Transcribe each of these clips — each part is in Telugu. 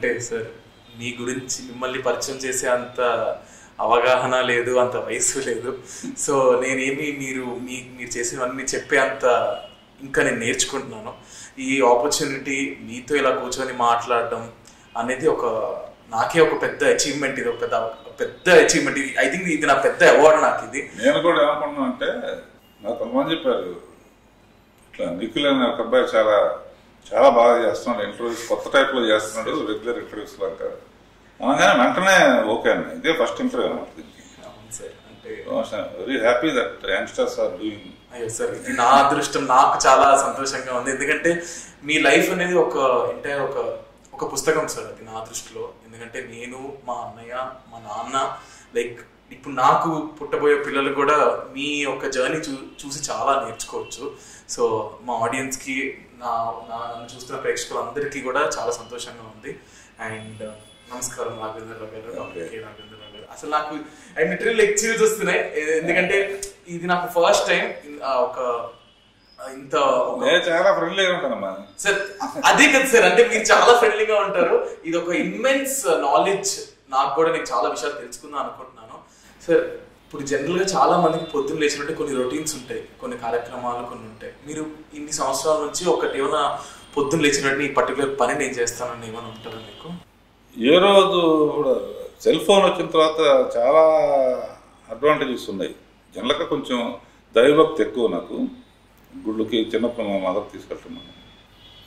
అంటే సార్ మీ గురించి మిమ్మల్ని పరిచయం చేసే అంత అవగాహన లేదు, అంత వయసు లేదు. సో నేనేమి మీరు చేసినవన్నీ చెప్పే అంత ఇంకా నేను నేర్చుకుంటున్నాను. ఈ ఆపర్చునిటీ మీతో ఇలా కూర్చొని మాట్లాడడం అనేది నాకే ఒక పెద్ద అచీవ్మెంట్. ఇది ఒక పెద్ద అచీవ్మెంట్. ఐ థింక్ ఇది నా పెద్ద అవార్డు నాకు. ఇది నేను కూడా ఏమనుకున్నా అంటే నాకు కొంతమంది చెప్పారు ఇట్లా నిఖిల్ అనే ఒక అబ్బాయి చాలా చాలా బాగా చేస్తున్నాడు, ఇంటర్వ్యూస్ కొత్త టైప్లో చేస్తున్నాడు, రెగ్యులర్ ఇంటర్వ్యూస్ లాగా అనగానే వెంటనే ఓకే అన్న. ఇదే ఫస్ట్ ఇంటర్వ్యూ అన్నమాట. Very happy that youngsters are doing. అయ్యో సార్, ఇది నా అదృష్టం. నాకు చాలా సంతోషంగా ఉంది. ఎందుకంటే మీ లైఫ్ అనేది ఒక పుస్తకం సార్, అది నా దృష్టిలో. ఎందుకంటే నేను, మా అన్నయ్య, మా నాన్న, లైక్ ఇప్పుడు నాకు పుట్టబోయే పిల్లలు కూడా మీ యొక్క జర్నీ చూసి చాలా నేర్చుకోవచ్చు. సో మా ఆడియన్స్కి, నన్ను చూస్తున్న ప్రేక్షకులందరికీ కూడా చాలా సంతోషంగా ఉంది. అండ్ నమస్కారం రాఘవేంద్రరావు గారు, డాక్టర్ కె రాఘవేంద్రరావు గారు. అసలు నాకు లిటరల్లీ లైక్ చిల్స్ వస్తున్నాయి. ఎందుకంటే ఇది నాకు ఫస్ట్ టైం చాలా ఫ్రెండ్లీగా ఉంటానమ్మా సార్. అదే కదా సార్, అంటే మీరు చాలా ఫ్రెండ్లీగా ఉంటారు. ఇది ఒక ఇమ్మెన్స్ నాలెడ్జ్. నాకు కూడా నేను చాలా విషయాలు తెలుసుకుందాం అనుకుంటున్నాను సార్. ఇప్పుడు జనరల్ గా చాలా మందికి పొద్దున్న లేచినట్టే కొన్ని రొటీన్స్ ఉంటాయి, కొన్ని కార్యక్రమాలు కొన్ని ఉంటాయి. మీరు ఇన్ని సంవత్సరాల నుంచి ఒకటి ఏమైనా పొద్దున్న లేచినట్టు ఈ పర్టికులర్ పని నేను చేస్తానని ఏమైనా ఉంటారా మీకు? ఏ రోజు కూడా సెల్ ఫోన్ వచ్చిన తర్వాత చాలా అడ్వాంటేజెస్ ఉన్నాయి. జనరల్గా కొంచెం దైవభక్తి ఎక్కువ నాకు. గుళ్ళకి చిన్నప్పుడు మా మదర్ తీసుకెళ్తున్నాను.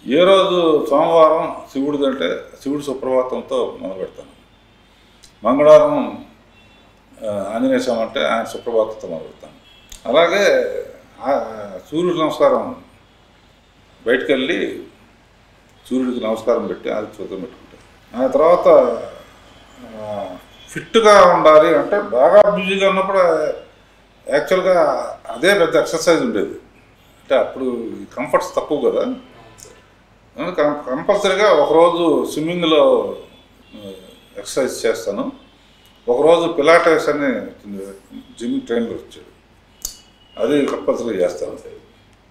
ఏ రోజు సోమవారం శివుడిది అంటే శివుడి సుప్రభాతంతో మొదలు పెడతాను. మంగళవారం ఆంజనేయ స్వామి అంటే ఆయన సుప్రభాతంతో మొదలు పెడతాను. అలాగే సూర్యుడికి నమస్కారం, బయటకు వెళ్ళి సూర్యుడికి నమస్కారం పెట్టి అది చూద్దాం పెట్టుకుంటాను. ఆ తర్వాత ఫిట్గా ఉండాలి అంటే బాగా బిజీగా ఉన్నప్పుడు యాక్చువల్గా అదే పెద్ద ఎక్సర్సైజ్ ఉండేది. అంటే అప్పుడు కంఫర్ట్స్ తక్కువ కదా, కంపల్సరీగా ఒకరోజు స్విమ్మింగ్లో ఎక్సర్సైజ్ చేస్తాను. ఒకరోజు పిలాటెస్ అని జిమ్ ట్రైనర్ వచ్చాడు, అది కంపల్సరీ చేస్తాను.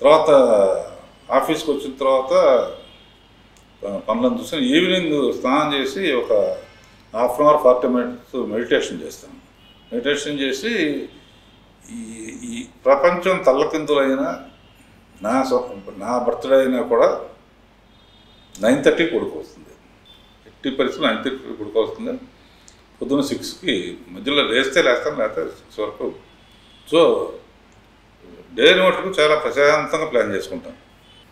తర్వాత ఆఫీస్కి వచ్చిన తర్వాత పనులను చూసి ఈవినింగ్ స్నానం చేసి ఒక half an hour 40 minutes meditation చేస్తాను. మెడిటేషన్ చేసి ఈ ప్రపంచం తల్లకిందులైన నా బర్త్డే అయినా కూడా 9:30 పడుకొస్తుంది. 80% 9:30 పడుకొస్తుంది. పొద్దున్న 6కి మధ్యలో లేస్తాను, లేకపోతే 6 వరకు. సో డైలీ మటుకు చాలా ప్రశాంతంగా ప్లాన్ చేసుకుంటాను.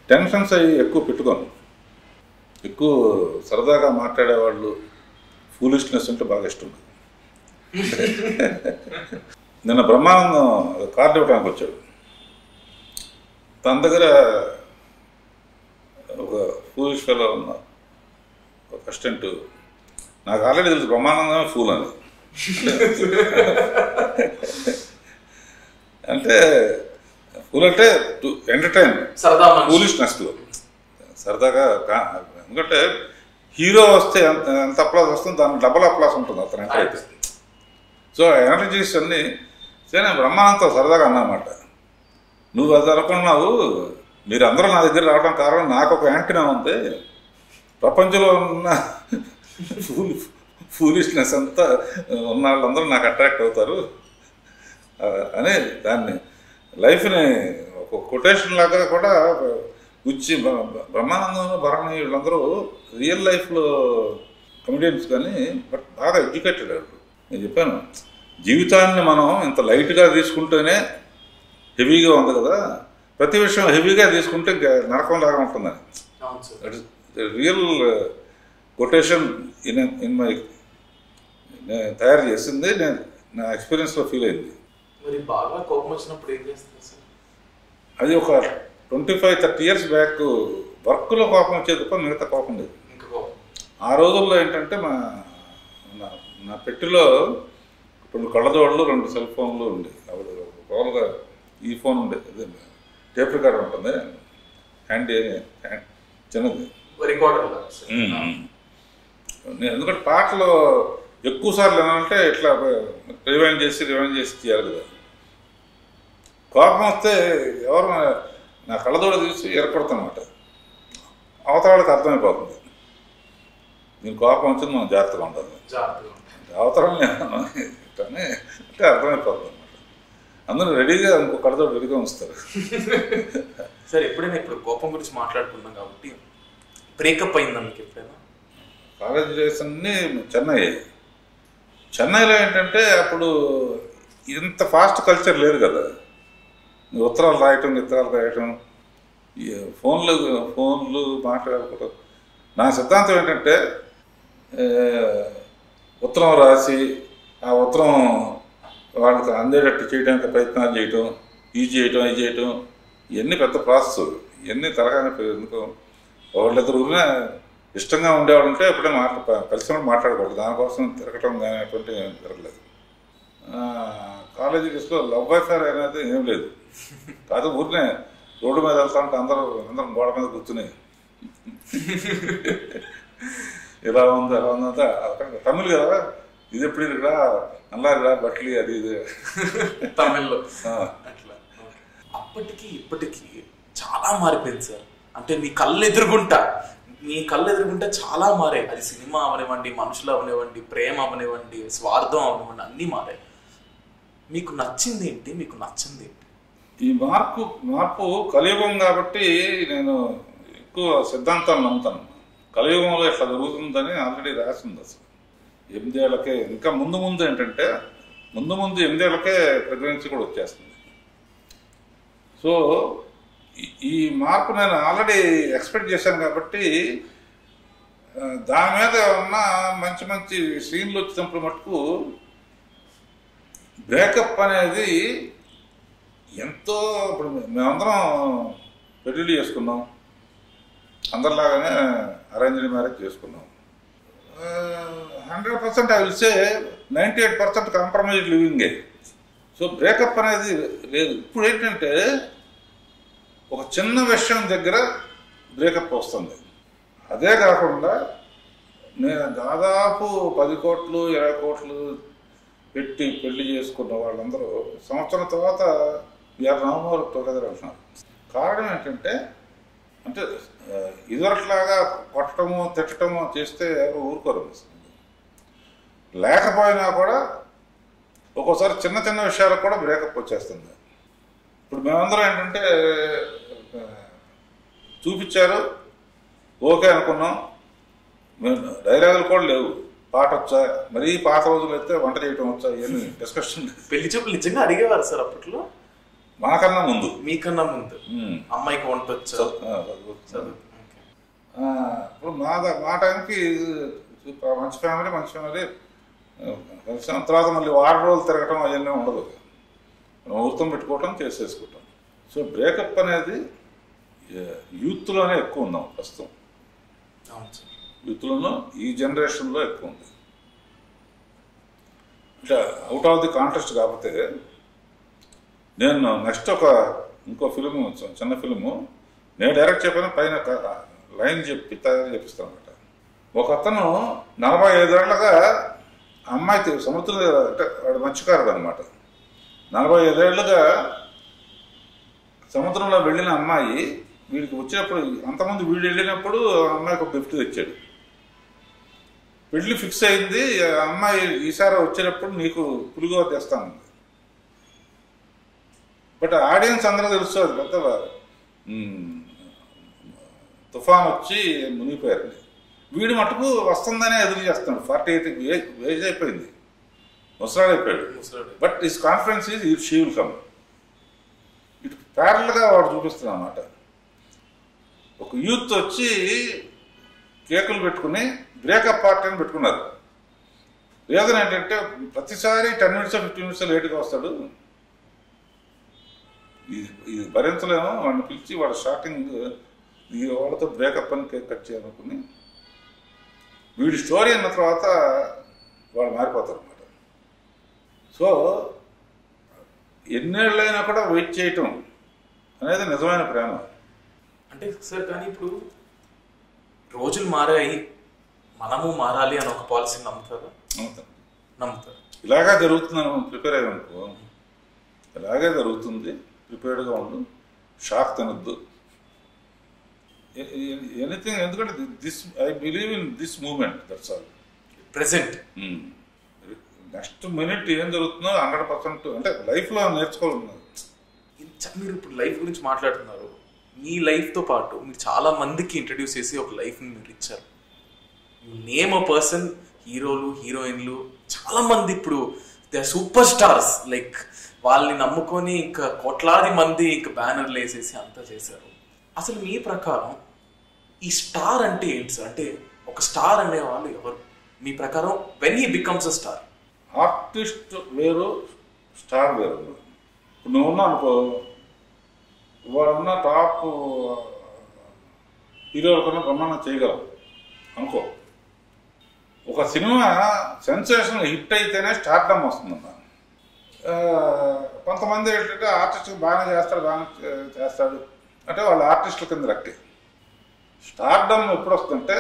టెన్షన్స్ అవి ఎక్కువ పెట్టుకోను. ఎక్కువ సరదాగా మాట్లాడేవాళ్ళు, ఫూలిష్నెస్ అంటే బాగా ఇష్టం. నిన్న బ్రహ్మానందం కార్డు ఇవ్వడానికి వచ్చాడు. తన దగ్గర ఒక ఫూలిష్ ఫెలో ఉన్న ఒక అసిస్టెంట్, నాకు ఆల్రెడీ తెలుసు బ్రహ్మానందమే ఫూల్ అని. అంటే ఫూల్ అంటే టు ఎంటర్టైన్, ఫూలిష్నెస్లో సరదాగా. ఎందుకంటే హీరో వస్తే ఎంత అప్లాస్ వస్తుంది, దానికి డబల్ అప్లాస్ ఉంటుంది అతను ఎంటర్ అయితే. సో ఎనర్జీస్ అన్నీ సరే. బ్రహ్మానందంతో సరదాగా అన్నమాట, నువ్వు అది అనుకున్నావు, మీరందరూ నా దగ్గర రావడం కారణం నాకు ఒక యాంటీనా ఉంది, ప్రపంచంలో ఉన్న ఫూలిష్నెస్ అంతా ఉన్న వాళ్ళందరూ నాకు అట్రాక్ట్ అవుతారు అని దాన్ని లైఫ్ని ఒక కొటేషన్ లాగా కూడా గుచ్చి. బ్రహ్మానందం, భరణి వీళ్ళందరూ రియల్ లైఫ్లో కమెడియన్స్ కానీ బట్ బాగా ఎడ్యుకేటెడ్ వాళ్ళు. నేను చెప్పాను, జీవితాన్ని మనం ఇంత లైట్గా తీసుకుంటేనే హెవీగా ఉంది కదా, ప్రతి విషయం హెవీగా తీసుకుంటే నరకం లాగా ఉంటుందని. That is real quotation in my నేను తయారు చేసింది, నేను నా ఎక్స్పీరియన్స్లో ఫీల్ అయింది. మరి బాగా కోపం వచ్చినప్పుడు ఏం చేస్తారు సార్? అది ఒక 25-30 years బ్యాక్ వర్క్లో కోపం వచ్చేది తప్ప మిగతా కోపం లేదు. ఆ రోజుల్లో ఏంటంటే నా పెట్టిలో 2 కళ్ళజోళ్ళు, 2 సెల్ ఫోన్లు ఉండేవి. మామూలుగా ఈ ఫోన్ ఉండేది, టేప్ రికార్డర్ ఉంటుంది, చిన్నది రికార్డర్. ఎందుకంటే పాటలు ఎక్కువ సార్లు ఏమంటే ఇట్లా రివైండ్ చేసి తీయాలి కదా. కోపం వస్తే ఎవరు నా కళ్ళదోడ తీసి ఎరకొడతానమాట, అవతల వాళ్ళకి అర్థమైపోతుంది. మీరు కోపం వచ్చింది మనం జాగ్రత్తగా ఉండాలి, అవతరం అంటే అర్థమైపోతుంది అనమాట. అందరూ రెడీగా ఇంకో కడతో రెడీగా ఉంచుతారు. సార్ ఎప్పుడైనా ఇప్పుడు కోపం గురించి మాట్లాడుకున్నాం కాబట్టి బ్రేకప్ అయిందా మీకు ఎప్పుడైనా? కాలేజ్ డేస్ అన్నీ చెన్నైలో ఏంటంటే అప్పుడు ఇంత ఫాస్ట్ కల్చర్ లేదు కదా. ఉత్తరాలు రాయటం ఫోన్లు మాట్లాడుకోవడం. నా సిద్ధాంతం ఏంటంటే ఉత్తరం రాసి ఆ ఉత్తరం వాళ్ళకి అందేటట్టు చేయడానికి ప్రయత్నాలు చేయటం, ఇది చేయటం ఇవన్నీ పెద్ద ప్రాసెస్. ఇవన్నీ తరగానే ఎందుకు వాళ్ళిద్దరు ఇష్టంగా ఉండేవాళ్ళు ఉంటే ఎప్పుడే కలిసి మాట్లాడకూడదు. దానికోసం తిరగటం కానీ అటువంటి జరగలేదు. కాలేజీ డేస్లో లవ్ అఫేర్ అనేది ఏం లేదు. కాదు ఊరినే రోడ్డు మీద వెళ్తా ఉంటే అందరం గోడ మీద కూర్చుని ఇలా ఉంది అలా ఉందంతా తమిళ్ కదా, ఇది ఎప్పుడు ఇక్కడ అల్లారిరా బట్లీ అది ఇది తమిళ్లో అట్లా. అప్పటికి ఇప్పటికీ చాలా మారిపోయింది సార్. అంటే మీ కళ్ళు ఎదురుగుంటా చాలా మారాయి. అది సినిమా అవనివ్వండి, మనుషులు అవనివ్వండి, ప్రేమ అవనివ్వండి, స్వార్థం అవనివ్వండి, అన్నీ మారాయి. మీకు నచ్చింది ఏంటి, మీకు నచ్చింది ఏంటి? ఈ మార్పు కలియుగం కాబట్టి నేను ఎక్కువ సిద్ధాంతాలు నమ్ముతాను. కలియుగంలో ఇట్లా జరుగుతుందని ఆల్రెడీ రాసింది. అసలు 8 ఏళ్ళకే ఇంకా ముందు ఏంటంటే ముందు 8 ఏళ్ళకే ప్రెగ్నెన్సీ కూడా వచ్చేస్తుంది. సో ఈ మార్పు నేను ఆల్రెడీ ఎక్స్పెక్ట్ చేశాను కాబట్టి దాని మీద ఉన్న మంచి సీన్లు వచ్చినప్పుడు మటుకు బ్రేకప్ అనేది ఎంతో. ఇప్పుడు మేమందరం పెళ్ళిళ్ళు చేసుకున్నాం, అందరిలాగానే అరేంజ్డ్ మ్యారేజ్ చేసుకున్నాం. 100% ఐ విల్ సే 98% కాంప్రమైజ్ లివింగే. సో బ్రేకప్ అనేది లేదు. ఇప్పుడు ఏంటంటే ఒక చిన్న విషయం దగ్గర బ్రేకప్ వస్తుంది. అదే కాకుండా నేను దాదాపు 10 కోట్లు 20 కోట్లు పెట్టి పెళ్లి చేసుకున్న వాళ్ళందరూ సంవత్సరం తర్వాత వీఆర్ నో మోర్ టుగెదర్ అంటున్నారు. కారణం ఏంటంటే అంటే ఇదివరట్లాగా కొట్టడము తిట్టడము చేస్తే ఊరుకోరు. లేకపోయినా కూడా ఒక్కోసారి చిన్న విషయాలకు కూడా బ్రేకప్ వచ్చేస్తుంది. ఇప్పుడు మేమందరం ఏంటంటే చూపించారు, ఓకే అనుకున్నాం, మేము డైలాగులు కూడా లేవు, పాట వచ్చా, మరీ పాత రోజులు అయితే వంట చేయటం వచ్చా, ఇవన్నీ డిస్కషన్. పెళ్లి చూపులు నిజంగా అడిగేవారు సార్ అప్పట్లో? మాకన్నా ముందు, మీకన్నా ముందు అమ్మాయికి వంట వచ్చా? ఇప్పుడు మా టైంకి మంచి ఫ్యామిలీ కలిసాం. తర్వాత మళ్ళీ 6 రోజులు తిరగటం అవన్నీ ఉండదు, ముహూర్తం పెట్టుకోవటం చేసేసుకుంటాం. సో బ్రేకప్ అనేది యూత్లోనే ఎక్కువ ఉన్నాం ప్రస్తుతం. యూత్లోనూ ఈ జనరేషన్లో ఎక్కువ ఉంది. అంటే అవుట్ ఆఫ్ ది కాంటెస్ట్ కాకపోతే నేను నెక్స్ట్ ఇంకో ఫిలిము, చిన్న ఫిలిము నేను డైరెక్ట్ చెప్పిన పైన లైన్ తయారు చేపిస్తాను అనమాట. ఒక అతను 45 ఏళ్లుగా అమ్మాయి సముద్రం అంటే వాడు మత్స్యకారుడు అనమాట. 45 ఏళ్లుగా సముద్రంలో వెళ్ళిన అమ్మాయి వీడికి వచ్చినప్పుడు, అంతమంది వీడు వెళ్ళినప్పుడు అమ్మాయికి ఒక గిఫ్ట్ తెచ్చాడు. పెళ్లి ఫిక్స్ అయింది. అమ్మాయి ఈసారి వచ్చేటప్పుడు నీకు పులిగోర తెస్తాను. బట్ ఆడియన్స్ అందరూ తెలుసు అది పెద్ద తుఫాన్ వచ్చి మునిగిపోయారు. వీడు మటుకు వస్తుందనే ఎదురు చేస్తున్నాడు. 48 ఏజ్ అయిపోయింది, ముసలాడైపోయాడు. But his confidence is she will come. ఇటు ప్యారల్గా వాడు చూపిస్తున్నాడు అన్నమాట. ఒక యూత్ వచ్చి కేకులు పెట్టుకుని బ్రేకప్ పార్టీ అని పెట్టుకున్నారు. రీజన్ ఏంటంటే ప్రతిసారి 10 minutes 15 minutes లేట్గా వస్తాడు, ఇది భరించలేము, వాడిని పిలిచి వాడు స్టార్టింగ్ వాళ్ళతో బ్రేకప్ అని కేక్ కట్ చేయాలనుకుని వీడి స్టోరీ అన్న తర్వాత వాళ్ళు మారిపోతారు అన్నమాట. సో ఎన్నేళ్ళైనా కూడా వెయిట్ చేయటం అనేది నిజమైన ప్రేమ. అంటే సార్ కానీ ఇప్పుడు రోజులు మారాయి, మనము మారాలి అని ఒక పాలసీ నమ్ముతారు? నమ్ముతారు. ఇలాగా జరుగుతుందని మనం ప్రిపేర్ అయ్యామనుకో, ఇలాగే జరుగుతుంది, ప్రిపేర్డ్గా ఉండు, షాక్ తినద్దు. ఎనీథింగ్, ఎందుకంటే this I believe in this moment, that's all. Present next minute ఏం జరుగుతుందో 100% అంటే లైఫ్లో నేర్చుకోవాలి. మీరు ఇప్పుడు లైఫ్ గురించి మాట్లాడుతున్నారు. మీ లైఫ్తో పాటు మీరు చాలా మందికి ఇంట్రడ్యూస్ చేసి ఒక లైఫ్ని మీరు ఇచ్చారు. యు నేమ్ అ పర్సన్, హీరోలు హీరోయిన్లు చాలా మంది ఇప్పుడు they are super stars. Like వాళ్ళని నమ్ముకొని ఇంకా కోట్లాది మంది ఇంకా బ్యానర్లు వేసేసి అంతా చేశారు. అసలు మీ ప్రకారం ఈ స్టార్ అంటే ఏంటి సార్? అంటే ఒక స్టార్ అనే వాళ్ళు ఎవరు మీ ప్రకారం? When he becomes a star. Artist వేరు, స్టార్ వేరు. ఇప్పుడు నువ్వు ఉన్నా అనుకో, వాడున్న టాప్ హీరోల కన్నా బ్రహ్మాండం చేయగలవు అనుకో. ఒక సినిమా సెన్సేషన్ హిట్ అయితేనే స్టార్డమ్ వస్తుందన్న. కొంతమంది ఏంటంటే ఆర్టిస్ట్ బాగానే చేస్తాడు అంటే వాళ్ళు ఆర్టిస్టుల కింద లెక్కే. స్టార్డమ్ ఎప్పుడు వస్తుందంటే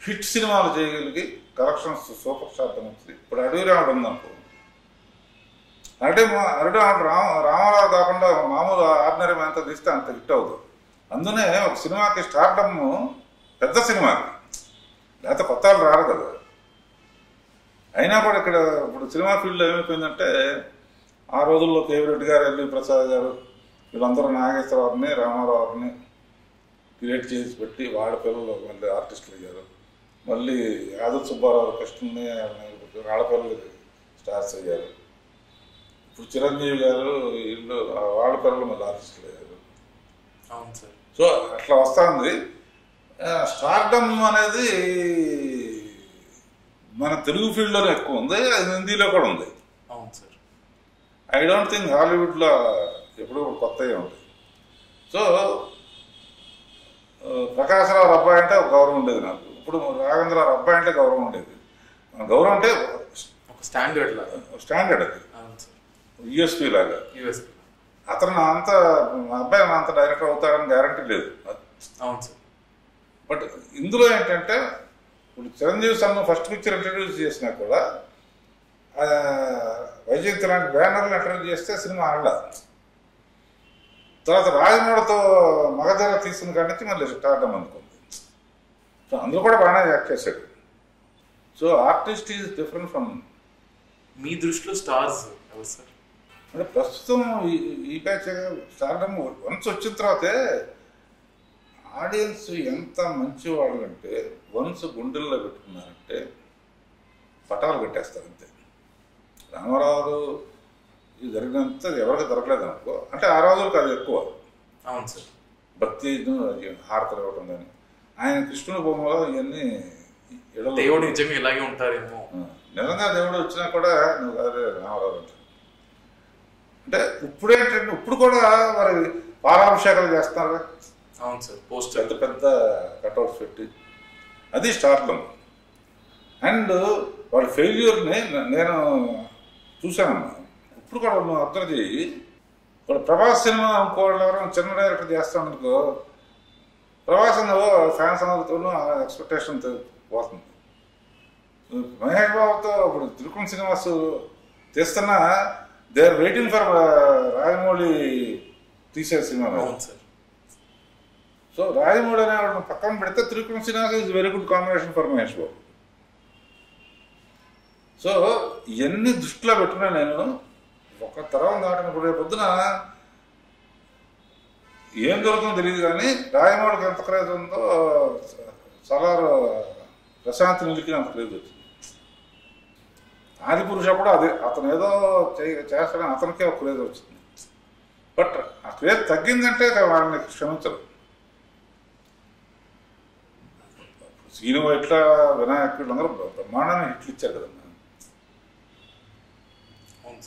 హిట్ సినిమాలు చేయగలిగి కలెక్షన్స్ సూపర్ స్టార్డమ్ వస్తుంది. ఇప్పుడు అడవిరాముడు ఉందనుకో, అరవిరాముడు రామారావు కాకుండా మామూలు ఆర్డినరీ మ్యాన్తో తీస్తే అంత హిట్ అవుతుంది. అందునే ఒక సినిమాకి స్టార్డమ్ పెద్ద సినిమాకి, లేకపోతే కొత్త వాళ్ళు రారు కదా. అయినా కూడా ఇక్కడ ఇప్పుడు సినిమా ఫీల్డ్లో ఏమైపోయిందంటే, ఆ రోజుల్లో కేవీ రెడ్డి గారు, ఎల్వి ప్రసాద్ గారు వీళ్ళందరూ నాగేశ్వరరావుని, రామారావుని క్రియేట్ చేసి పెట్టి వాళ్ళ పిల్లలు మళ్ళీ ఆర్టిస్టులు అయ్యారు. మళ్ళీ యాదవ్ సుబ్బారావు, కృష్ణని వాళ్ళ పిల్లలు స్టార్స్ అయ్యారు. ఇప్పుడు చిరంజీవి గారు వీళ్ళు వాళ్ళ పిల్లలు మళ్ళీ ఆర్టిస్టులు అయ్యారు. అవును సార్. సో అట్లా వస్తుంది. స్టార్డమ్ అనేది మన తెలుగు ఫీల్డ్లోనే ఎక్కువ ఉంది, అది హిందీలో కూడా ఉంది. అవును సార్. ఐ డోంట్ థింక్ హాలీవుడ్లో ఎప్పుడూ కొత్తగా ఉంటాయి. సో ప్రకాశరావు అబ్బాయి అంటే ఒక గౌరవం ఉండేది నాకు. ఇప్పుడు రాఘవేంద్రరావు అబ్బాయి అంటే గౌరవం ఉండేది. గౌరవం అంటే ఒక స్టాండర్డ్ లాగా, స్టాండర్డ్ అది, యూఎస్పీ లాగా. అతను అంత అబ్బాయి అంత డైరెక్టర్ అవుతాడని గ్యారంటీ లేదు. అవును సార్. బట్ ఇందులో ఏంటంటే ఇప్పుడు చిరంజీవి సన్ను ఫస్ట్ పిక్చర్ ఇంట్రడ్యూస్ చేసినా కూడా వైజయంతి లాంటి బ్యానర్లు ఇంట్రడ్యూస్ చేస్తే సినిమా ఆడలా. తర్వాత రాజమౌళితో మగధర తీసుకున్న కాడి నుంచి మళ్ళీ స్టార్డమ్ అనుకుంది. సో అందులో కూడా బాగానే యాక్ట్ చేశాడు. So artist is different from. మీ దృష్టిలో స్టార్స్ ఎవరు సార్? అంటే ప్రస్తుతం ఈ బ్యాచ్ స్టార్డమ్ వన్స్ వచ్చిన తర్వాతే ఆడియన్స్ ఎంత మంచి వాళ్ళు అంటే, వన్స్ గుండెల్లో పెట్టుకున్నారంటే పటాలు కట్టేస్తారు అంతే. రామారావు ఇది జరిగినంత ఎవరికి దొరకలేదు అనుకో, అంటే ఆ రోజులకు అది ఎక్కువ. అవును సార్. భక్తి హారతలు ఇవ్వటం కానీ, ఆయన కృష్ణుని బొమ్మలో ఇవన్నీ దేవుడు నిజంగా ఇలాగే ఉంటారేమో. నిజంగా దేవుడు వచ్చినా కూడా నువ్వు అదే రామారావు అంటారు. అంటే ఇప్పుడేంటంటే ఇప్పుడు కూడా మరి పాలాభిషేకాలు చేస్తున్నారు. అవును సార్. పోస్ట్ పెద్ద పెద్ద కట్అవుట్స్ పెట్టి, అది స్టార్డమ్. అండ్ వాళ్ళ ఫెయిల్యూర్ని నేను చూశానమ్మా. ఇప్పుడు కూడా నువ్వు అబ్జర్వ్ చేయి, ఇప్పుడు ప్రభాస్ సినిమా ఇంకోళ్ళు ఎవరైనా చిన్న డైరెక్టర్ చేస్తాను అనుకో, ప్రభాస్ ఫ్యాన్స్ అందరితోనూ ఎక్స్పెక్టేషన్ పోతుంది. మహేష్ బాబుతో ఇప్పుడు త్రికోణ శ్రీనివాస్ తీస్తున్నా they are waiting for Rajamouli తీసే సినిమా. అవును సార్. సో రాజమౌళి అనేవాడు పక్కన పెడితే Trikona Srinivas is very good combination for Mahesh Babu. So ఇవన్నీ దృష్టిలో పెట్టుకున్నా నేను. ఒక తరం దాటినప్పుడు రేపు పొద్దున ఏం జరుగుతుందో తెలియదు కానీ రాజమౌళికి ఎంత క్రేజ్ ఉందో సలార్ ప్రశాంత్ నీళ్ళకి అంత క్రేజ్ వచ్చింది. ఆది పురుష కూడా అదే, అతను ఏదో చేస్తాడని అతనికే ఒక క్రేజ్ వచ్చింది. బట్ ఆ క్రేజ్ తగ్గిందంటే వాళ్ళని క్షమించరు. సీను ఇట్లా వినాయకుడు అందరూ బ్రహ్మాండమైన హిట్లు ఇచ్చారు కదన్నా.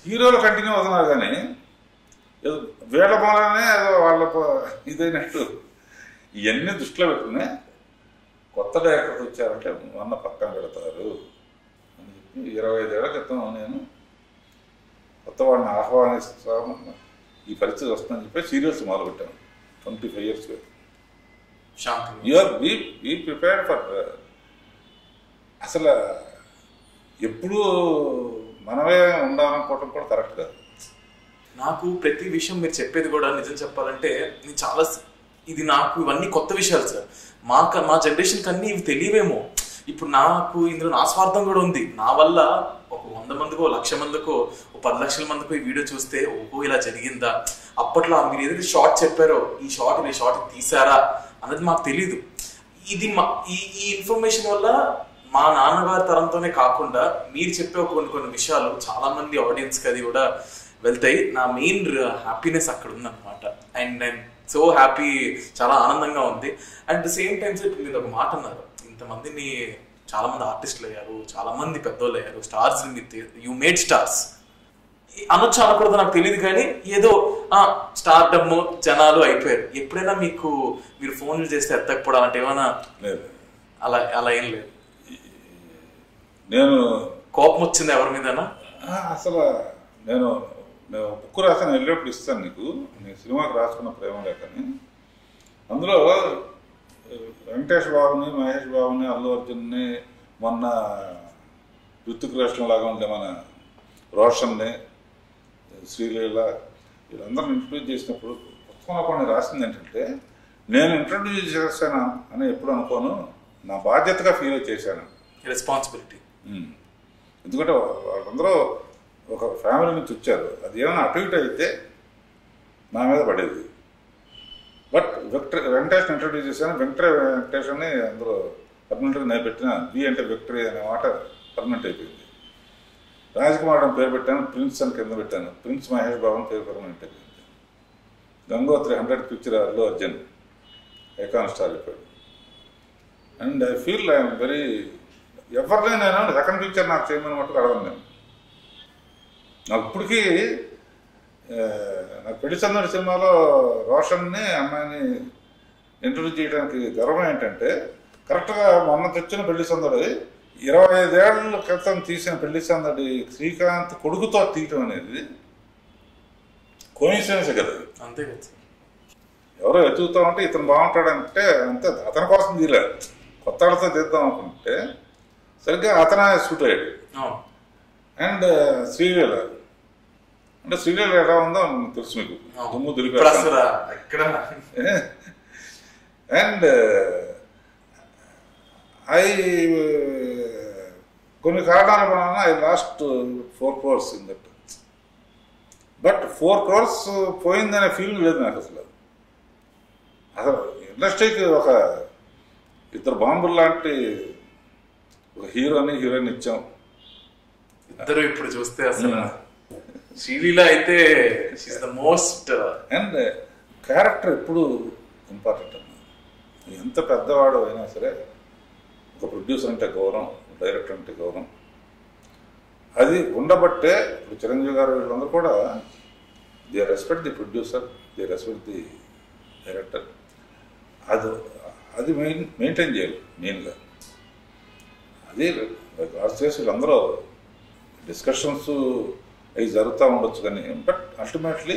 హీరోలు కంటిన్యూ అవుతున్నారు కానీ ఏదో వీళ్ళ మూలనే ఏదో వాళ్ళ ఇదైనట్టు ఇవన్నీ దృష్టిలో పెట్టుకుని కొత్త డైరెక్టర్స్ వచ్చారంటే మొన్న పక్కన పెడతారు అని చెప్పి 25 ఏళ్ల క్రితం నేను కొత్త వాడిని ఆహ్వానిస్తాము, ఈ పరిస్థితి వస్తుందని చెప్పి సీరియల్స్ మొదలుపెట్టాను 25 years ago. Be prepared for. అసలు ఎప్పుడూ మనమే ఉండాలనుకోవటం కూడా కరెక్ట్ కాదు. నాకు ప్రతి విషయం మీరు చెప్పేది కూడా నిజం చెప్పాలంటే నేను చాలా ఇది నాకు ఇవన్నీ కొత్త విషయాలు సార్. మా జనరేషన్కి అన్నీ ఇవి తెలియవేమో. ఇప్పుడు నాకు ఇందులో నా స్వార్థం కూడా ఉంది. నా వల్ల ఒక 100 మందికో 1,00,000 మందికో 10 లక్షల మందికో ఈ వీడియో చూస్తే ఓహో ఇలా జరిగిందా, అప్పట్లో మీరు ఏదైతే షార్ట్ చెప్పారో ఈ షార్ట్ తీసారా అన్నది మాకు తెలీదు. ఇది ఈ ఇన్ఫర్మేషన్ వల్ల మా నాన్నగారి తరంతోనే కాకుండా మీరు చెప్పే కొన్ని విషయాలు చాలా మంది ఆడియన్స్కి అది కూడా వెళ్తాయి. నా మెయిన్ హ్యాపీనెస్ అక్కడ ఉందన్నమాట. అండ్ నేను సో హ్యాపీ, చాలా ఆనందంగా ఉంది. అండ్ ద సేమ్ టైమ్స్ ఇప్పుడు మీరు ఒక మాట అన్నారు, ఇంతమందిని చాలా మంది ఆర్టిస్టులు అయ్యారు, చాలా మంది పెద్దోళ్ళు అయ్యారు, స్టార్స్ యూ మేడ్ స్టార్స్ అనొచ్చు అనకూడదు నాకు తెలియదు, కానీ ఏదో స్టార్డమ్ జనాలు అయిపోయారు. ఎప్పుడైనా మీరు ఫోన్లు చేస్తే ఎత్తకపోవడం అంటే ఏమైనా అలా ఏం లేదు? నేను కోపం వచ్చింది ఎవరి మీదనా? అసలు నేను బుక్ రాసిన వెళ్ళేప్పుడు ఇస్తాను నీకు, నేను సినిమాకి రాసుకున్న ప్రేమ లేఖని. అందులో వెంకటేష్ బాబుని, మహేష్ బాబుని, అల్లు అర్జున్ని, మొన్న ఋతిక్ రోషన్ లాగా ఉండే మన రోషన్ని, శ్రీలీల, వీళ్ళందరిని ఇంట్రడ్యూస్ చేసినప్పుడు పుస్తకంలో కొన్ని రాసింది ఏంటంటే, నేను ఇంట్రడ్యూస్ చేశాను అని ఎప్పుడు అనుకోను, నా బాధ్యతగా ఫీల్ చేశాను, రెస్పాన్సిబిలిటీ. ఎందుకంటే వాళ్ళందరూ ఒక ఫ్యామిలీ నుంచి వచ్చారు, అది ఏమైనా అటు ఇటు అయితే నా మీద పడేది. బట్ వెంకటేష్ని ఇంట్రడ్యూస్ చేశాను. వెంకటేష్ అని అందరూ పర్మనెంట్గా నేను పెట్టిన వి అంటే విక్టరీ అనే మాట పర్మనెంట్ అయిపోయింది. రాజ్కుమార్ అని పేరు పెట్టాను, ప్రిన్స్ అని కింద పెట్టాను, ప్రిన్స్ మహేష్ బాబు అని పేరు పర్మనెంట్ అయిపోయింది. Gangotri 100 picture Allu Arjun icon star అయిపోయాడు. And I feel I'm very, ఎవరిని నేను సెకండ్ పిక్చర్ నాకు చేయమని మట్టుకు అడగను. నేను నాకు ఇప్పటికీ నాకు పెళ్లి సందడి సినిమాలో రోషన్ని అమ్మాయిని ఇంట్రడ్యూస్ చేయడానికి గర్వం ఏంటంటే, కరెక్ట్గా మొన్న తెచ్చిన పెళ్లి సందడి 25 ఏళ్ల క్రితం తీసిన పెళ్లి సందడి శ్రీకాంత్ కొడుకుతో తీయటం అనేది కోయిన్సిడెన్స్ కదా. అంతే కదా, ఎవరో ఎత్తుకుతా ఉంటే ఇతను బాగుంటాడంటే అంతే, అతని కోసం తీయలేదు, కొత్త ఆడతో తీద్దాం అనుకుంటే సరిగ్గా అతనే సూట్ అయ్యాడు. అండ్ శ్రీలీల అంటే శ్రీలీల ఎలా ఉందో తెలుసు మీకు, దుమ్ము దులిపేస్తారు. అండ్ కొన్ని కారణాల వలన I lost 4 crores in that. But 4 crores పోయిందనే ఫీల్ లేదు నాకు అసలు. ఇండస్ట్రీకి ఒక 2 బాంబులు లాంటి ఒక హీరోని హీరోయిన్ ఇచ్చాం. ఇద్దరు ఇప్పుడు చూస్తే అసలు శ్రీలీల అయితే మోస్ట్. అండ్ క్యారెక్టర్ ఎప్పుడు ఇంపార్టెంట్ అన్న, ఎంత పెద్దవాడు అయినా సరే ఒక ప్రొడ్యూసర్ అంటే గౌరవం, డైరెక్టర్ అంటే గౌరవం, అది ఉండబట్టే ఇప్పుడు చిరంజీవి గారు వీళ్ళందరూ కూడా they respect the producer, they respect the director. అది మెయింటైన్ చేయాలి మెయిన్గా. అది చేసి వీళ్ళందరూ డిస్కషన్స్ అవి జరుగుతూ ఉండొచ్చు, కానీ బట్ అల్టిమేట్లీ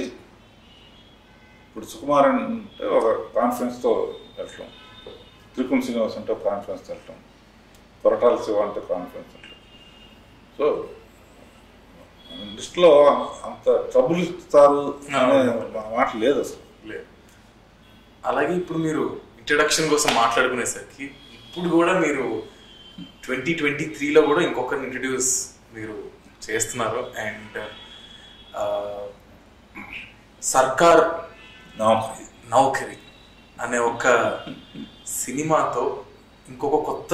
ఇప్పుడు సుకుమార్ అంటే ఒక కాన్ఫిడెన్స్తో వెళ్ళటం, త్రిపుల్ శ్రీనివాస్ అంటే కాన్ఫిడెన్స్తో వెళ్ళటం, కొరటాల శివ అంటే కాన్ఫిడెన్స్ వెళ్ళటం. సో లిస్ట్లో అంత ట్రబుల్ ఇస్తారు అనే మాట లేదు అసలు. లేదు. అలాగే ఇప్పుడు మీరు ఇంట్రడక్షన్ కోసం మాట్లాడుకునేసరికి ఇప్పుడు కూడా మీరు 2023లో కూడా ఇంకొకరిని ఇంట్రడ్యూస్ మీరు చేస్తున్నారు. అండ్ సర్కార్ నౌకరీ అనే ఒక సినిమాతో ఇంకొక కొత్త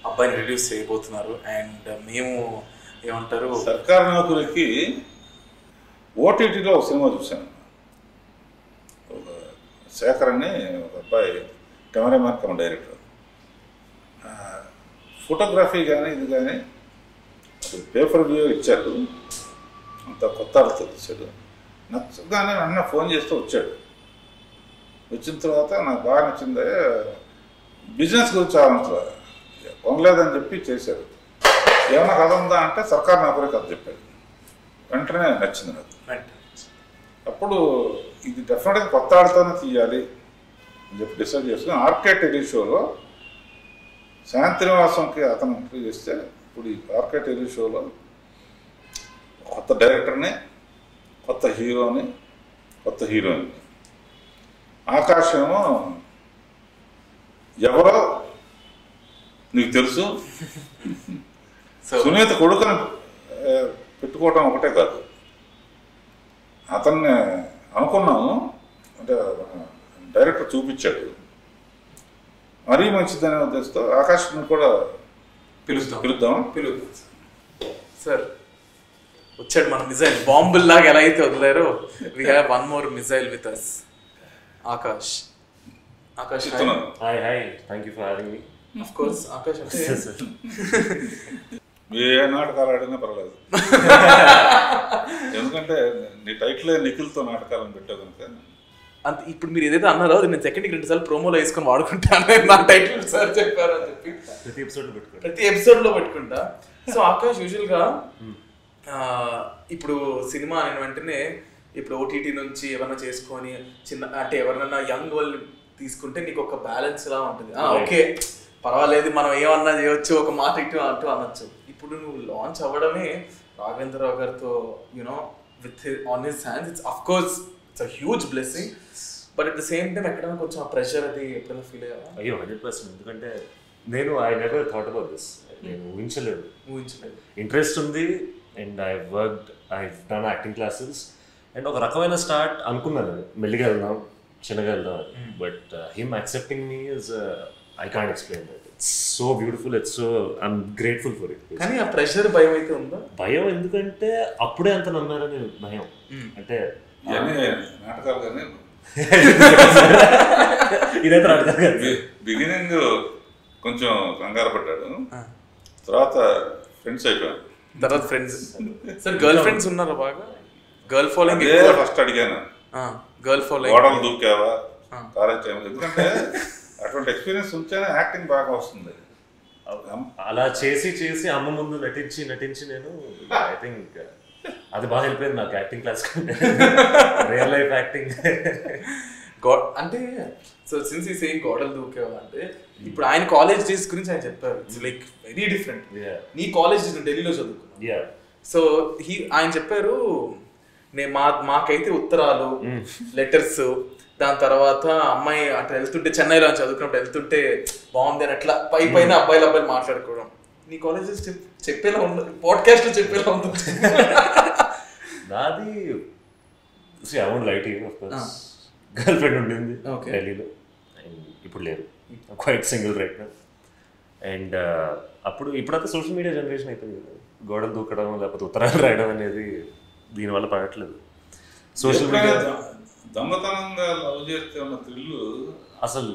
అబ్బాయిని ఇంట్రడ్యూస్ చేయబోతున్నారు. అండ్ మేము ఏమంటారు, సర్కార్ నౌకరీకి ఓటీటీలో ఒక సినిమా చూశాను. ఒక శేఖర్ అని ఒక అబ్బాయి కెమెరామ్యాన్ కమ్ డైరెక్టర్. ఫోటోగ్రఫీ కానీ ఇది కానీ పేపర్ వ్యూ ఇచ్చారు, అంత కొత్త ఆడుతూ వచ్చాడు. నచ్చగానే అన్న ఫోన్ చేస్తూ వచ్చాడు. వచ్చిన తర్వాత నాకు బాగా నచ్చింది, బిజినెస్ గురించి ఆలోచన కొనలేదని చెప్పి చేశారు. ఏమన్నా కథ ఉందా అంటే సర్కార్ నౌకరీ కథ చెప్పాడు. వెంటనే నచ్చింది నాకు. అప్పుడు ఇది డెఫినెట్గా కొత్త ఆడుతూనే తీయాలి అని చెప్పి డిసైడ్ చేసుకుని ఆర్కే టెలి షోలో శాంతినివాసంకి అతను ఇంటర్వ్యూ చేస్తే, ఇప్పుడు ఈ ఆర్కే టెలి షోలో కొత్త డైరెక్టర్ని, కొత్త హీరోని, కొత్త హీరోయిన్ని ఆకాశమేమో ఎవరో నీకు తెలుసు, సునీత కొడుకుని పెట్టుకోవటం ఒకటే కాదు, అతన్ని అనుకున్నాము అంటే డైరెక్టర్ చూపించాడు, మరీ మంచిదనే ఉద్దేశంతో ఆకాశం కూడా పిలుద్దాం సార్. వచ్చాడు మన మిజైల్, బాంబుల్ లాగా ఎలా అయితే వదిలేరో we have one more missile with us. Akash hi hi, thank you for having me. Of course Akash అంటే ఏ నాటకాలు ఆడినా పర్లేదు, ఎందుకంటే నీ టైటిల్ నిఖిల్తో నాటకాలను పెట్టావు కనుక. అంత ఇప్పుడు మీరు ఏదైతే అన్నారో అది నేను సెకండ్కి 2 సార్లు ప్రోమోలో వేసుకొని వాడుకుంటాను, నా టైటిల్ సార్ చెప్పారు అని చెప్పి ప్రతి ఎపిసోడ్లో పెట్టుకుంటా. సో ఆకాష్ యూజువల్గా ఇప్పుడు సినిమా అనే వెంటనే ఇప్పుడు ఓటీటీ నుంచి ఎవరైనా చేసుకొని చిన్న అంటే ఎవరైనా యంగ్ వాళ్ళు తీసుకుంటే నీకు ఒక బ్యాలెన్స్ లా ఉంటుంది. ఓకే పర్వాలేదు మనం ఏమన్నా చేయొచ్చు, ఒక మాట ఇటు అంటూ అనొచ్చు. ఇప్పుడు నువ్వు లాంచ్ అవ్వడమే రాఘవేంద్రరావు గారితో you know with on his hands, it's of course it's a huge blessing, but at the same time ఎక్కడైనా కొంచెం ఆ ప్రెషర్ అది ఎప్పుడైనా ఫీల్ అయ్యావా? అయ్యో 100%. ఎందుకంటే నేను I never thought about this, నేను ఊహించలేదు. ఇంట్రెస్ట్ ఉంది and I done acting classes and ఒక రకమైన స్టార్ట్ అనుకున్నాను, మెల్లిగా వెళ్దాం చిన్నగా వెళ్దాం అని. But him accepting me is I can't explain that. It's so beautiful, it's so I'm grateful for it. కానీ ఆ ప్రెషర్ భయం అయితే ఉందా? భయం ఎందుకంటే అప్పుడే అంత నమ్మారని భయం. అంటే నాటకాలు కానీ ఇదైతే నాటకాలు కాదు. బిగినింగ్ కొంచెం కంగారు పడ్డాడు, తర్వాత ఫ్రెండ్స్ అయిపోయాను. తర్వాత ఫ్రెండ్స్ సార్ గర్ల్ ఫ్రెండ్స్ ఉన్నారా? బాగా గర్ల్ ఫాలోయింగ్ ఫస్ట్ అడిగాను, గర్ల్ ఫాలోయింగ్ గోడలు దూకావా కాలేజ్ టైంలో, ఎందుకంటే అటువంటి ఎక్స్పీరియన్స్ ఉంటేనే యాక్టింగ్ బాగా వస్తుంది. అలా చేసి చేసి అమ్మ ముందు నటించి నేను ఐ థింక్ అది బాగా హెల్ప్ అయింది నాకు యాక్టింగ్ క్లాస్ కంటే రియల్ లైఫ్ యాక్టింగ్. అంటే సో సిన్స్ ఈ సేయింగ్ గోడలు దూకేవా అంటే ఇప్పుడు ఆయన కాలేజ్ డేస్ గురించి ఆయన చెప్పారు, ఇట్స్ లైక్ వెరీ డిఫరెంట్. నీ కాలేజ్ ఢిల్లీలో చదువుకున్నా, సో ఆయన చెప్పారు మాకైతే ఉత్తరాలు లెటర్స్, దాని తర్వాత అమ్మాయి అటు వెళ్తుంటే చెన్నైలో చదువుకున్నప్పుడు వెళ్తుంటే బాగుంది అని అట్లా పైన అబ్బాయిలు మాట్లాడుకోవడం. నీ కాలేజెస్ చెప్పేలా ఉండదు, పాడ్కాస్ట్ లో చెప్పేలా ఉంటుంది. నాది I won't lie to you, of course girl friend ఉండింది ఢిల్లీలో, ఇప్పుడు లేదు, quite single right now. And ఇప్పుడంతా సోషల్ మీడియా జనరేషన్ అయిపోయింది కదా, గోడలు దూకడం లేకపోతే ఉత్తరాలు రాయడం అనేది దీనివల్ల పడట్లేదు. సోషల్ మీడియా దొంగతనంగా లవ్ చేస్తే ఉన్న థ్రిల్ అసలు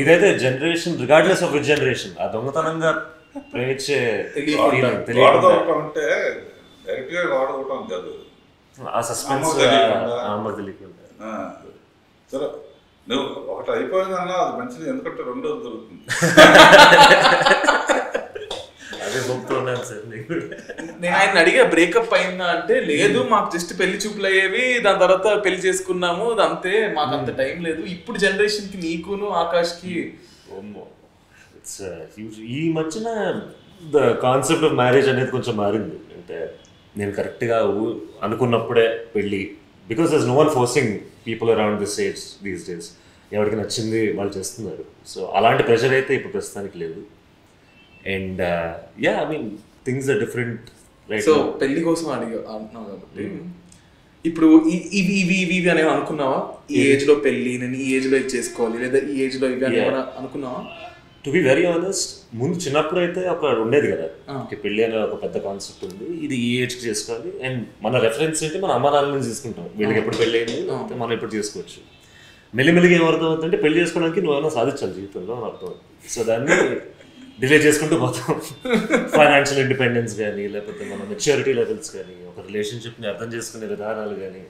ఇదైతే generation regardless of which generation ఆ దొంగతనంగా ప్రేమించే అంటే డైరెక్ట్ గా వాడుకోవటం కాదు, ఆ సస్పెన్స్ తెలియకుండా. సరే నువ్వు ఒకటి అయిపోయిందన్నా అది మంచిది, ఎందుకంటే రెండోది దొరుకుతుంది. అదే చెప్తున్నాను సార్. నేను ఆయన అడిగా బ్రేకప్ అయిందా అంటే లేదు, మాకు జస్ట్ పెళ్లి చూపులు అయ్యేవి, దాని తర్వాత పెళ్లి చేసుకున్నాము, అంతే, మాకు అంత టైం లేదు. ఇప్పుడు జనరేషన్ కి నీకును ఆకాష్కి ఇట్స్ హ్యూజ్. ఈ మధ్యన ద కాన్సెప్ట్ ఆఫ్ మ్యారేజ్ అనేది కొంచెం మారింది. అంటే నేను కరెక్ట్గా అనుకున్నప్పుడే పెళ్ళి, because there is no one forcing people around this age these days. ఎవరికి నచ్చింది వాళ్ళు చేస్తున్నారు. సో అలాంటి ప్రెషర్ అయితే ఇప్పుడు ప్రస్తుతానికి లేదు. And yeah I mean things are different. So పెళ్లి కోసం అంటున్నావు కాబట్టి ఇప్పుడు ఇవి ఇవి ఇవి ఇవి అనేవి అనుకున్నావా? ఈ ఏజ్ లో పెళ్లి, నేను ఈ ఏజ్ లో ఇది చేసుకోవాలి, లేదా ఈ ఏజ్ లో ఇవి అని అనుకున్నావా? టు బి వెరీ ఆనెస్ట్, ముందు చిన్నప్పుడు అయితే ఒక ఉండేది కదా, పెళ్లి అనే ఒక పెద్ద కాన్సెప్ట్ ఉంది, ఇది ఈ ఏజ్కి చేసుకోవాలి. అండ్ మన రెఫరెన్స్ ఏంటి, మన అమ్మ నాన్న నుంచి తీసుకుంటాం, వీళ్ళకి ఎప్పుడు పెళ్ళి అయింది, మనం ఎప్పుడు చేసుకోవచ్చు. మెల్లిమెల్లిగా ఏమర్థం అవుతుందంటే పెళ్లి చేసుకోవడానికి నువ్వు ఏమైనా సాధించాలి జీవితంలో అని అర్థం అవుతుంది. సో దాన్ని డిలే చేసుకుంటూ పోతాం. ఫైనాన్షియల్ ఇండిపెండెన్స్ కానీ, లేకపోతే మన మెచ్యూరిటీ లెవెల్స్ కానీ, ఒక రిలేషన్షిప్ని అర్థం చేసుకునే విధానాలు కానీ,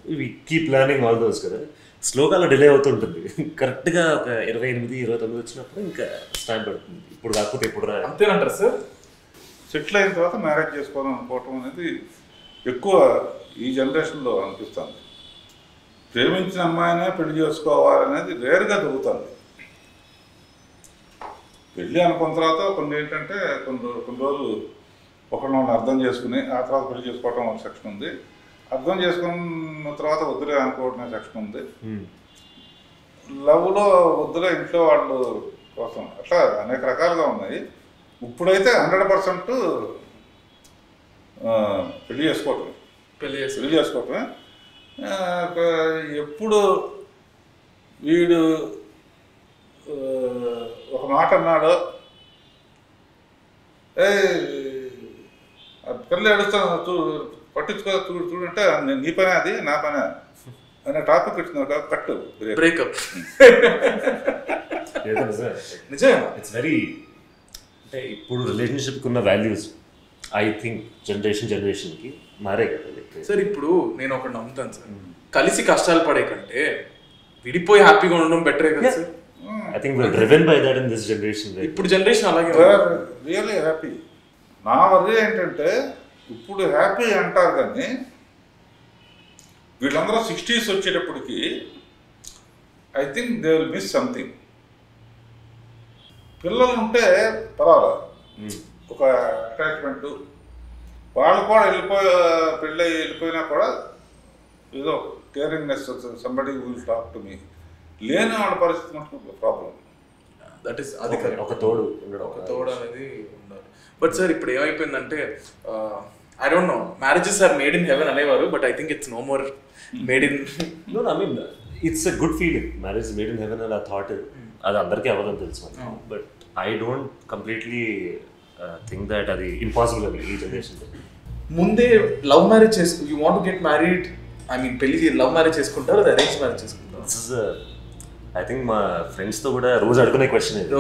ఇవి కీప్ లెర్నింగ్ ఆల్ దోస్ కదా. స్లోగా అలా డిలే అవుతుంటుంది. కరెక్ట్గా ఒక 28-29 వచ్చినప్పుడు ఇంకా స్టాండ్ పడుతుంది. ఇప్పుడు కాకపోతే ఇప్పుడు రా అంతేనంటారు సార్. సెటిల్ అయిన తర్వాత మ్యారేజ్ చేసుకోవాలని అనుకోవటం అనేది ఎక్కువ ఈ జనరేషన్లో అనిపిస్తుంది. ప్రేమించిన అమ్మాయినే పెళ్లి చేసుకోవాలనేది రేర్గా దొరుకుతుంది. పెళ్ళి అనుకున్న తర్వాత కొన్ని ఏంటంటే కొన్ని రోజులు ఒకరిని అర్థం చేసుకుని ఆ తర్వాత పెళ్లి చేసుకోవటం ఒక సెక్షన్ ఉంది, అర్థం చేసుకున్న తర్వాత వద్దులే అనుకోవటం సెక్షన్ ఉంది. లవ్లో వద్దులో ఇంట్లో వాళ్ళు కోసం అట్లా అనేక రకాలుగా ఉన్నాయి. ఇప్పుడైతే 100% పెళ్లి చేసుకోవటమే. పెళ్లి చేసుకోవటమే. ఎప్పుడు వీడు ఒక మాట అన్నాడో, పిల్లలు ఏడుస్తాను పట్టించుకో చూడంటే నీ పనే అది నా పనే అనే టాపిక్ వచ్చింది కట్టు బ్రేకప్. ఇట్స్ వెరీ అంటే ఇప్పుడు రిలేషన్షిప్కి ఉన్న వాల్యూస్ ఐ థింక్ జనరేషన్కి మారే కదా సార్. ఇప్పుడు నేను ఒకటి నమ్ముతాను సార్, కలిసి కష్టాలు పడే కంటే విడిపోయి హ్యాపీగా ఉండడం బెటరే కదా sir. I think we're driven by that in this generation. Right? ఇప్పుడు జనరేషన్ అలాగే రియల్లీ హ్యాపీ. నా వల్ల ఏంటంటే ఇప్పుడు హ్యాపీ అంటారు కానీ వీళ్ళందరూ 60s వచ్చేటప్పటికి I think they will miss something. పిల్లలు ఉంటే పర్వాలేదు, ఒక అటాచ్మెంటు, వాళ్ళు కూడా వెళ్ళిపోయినా కూడా ఏదో కేరింగ్నెస్, somebody will talk to me. లేని వాళ్ళ పరిస్థితి మటుకు ప్రాబ్లం. దట్ ఈస్ అది ఒక తోడు అనేది ఉండాలి. బట్ సార్ ఇప్పుడు ఏమైపోయిందంటే I don't know, marriages are made in heaven అనేవారు, but I think it's no more made in. No I mean it's a good feeling, marriage made in heaven అనే థాట్ అది అందరికీ అవ్వదని తెలుసు. But I don't completely think that అది ఇంపాసిబుల్ అని ఈ జనరేషన్లో. ముందే love marriage you want to get married, I mean పెళ్లి లవ్ మ్యారేజ్ చేసుకుంటారు, అది అరేంజ్ మ్యారేజ్ చేసుకుంటారు? ఐ థింక్ మా ఫ్రెండ్స్తో కూడా రోజు అడుగునే క్వశ్చన్ ఇది.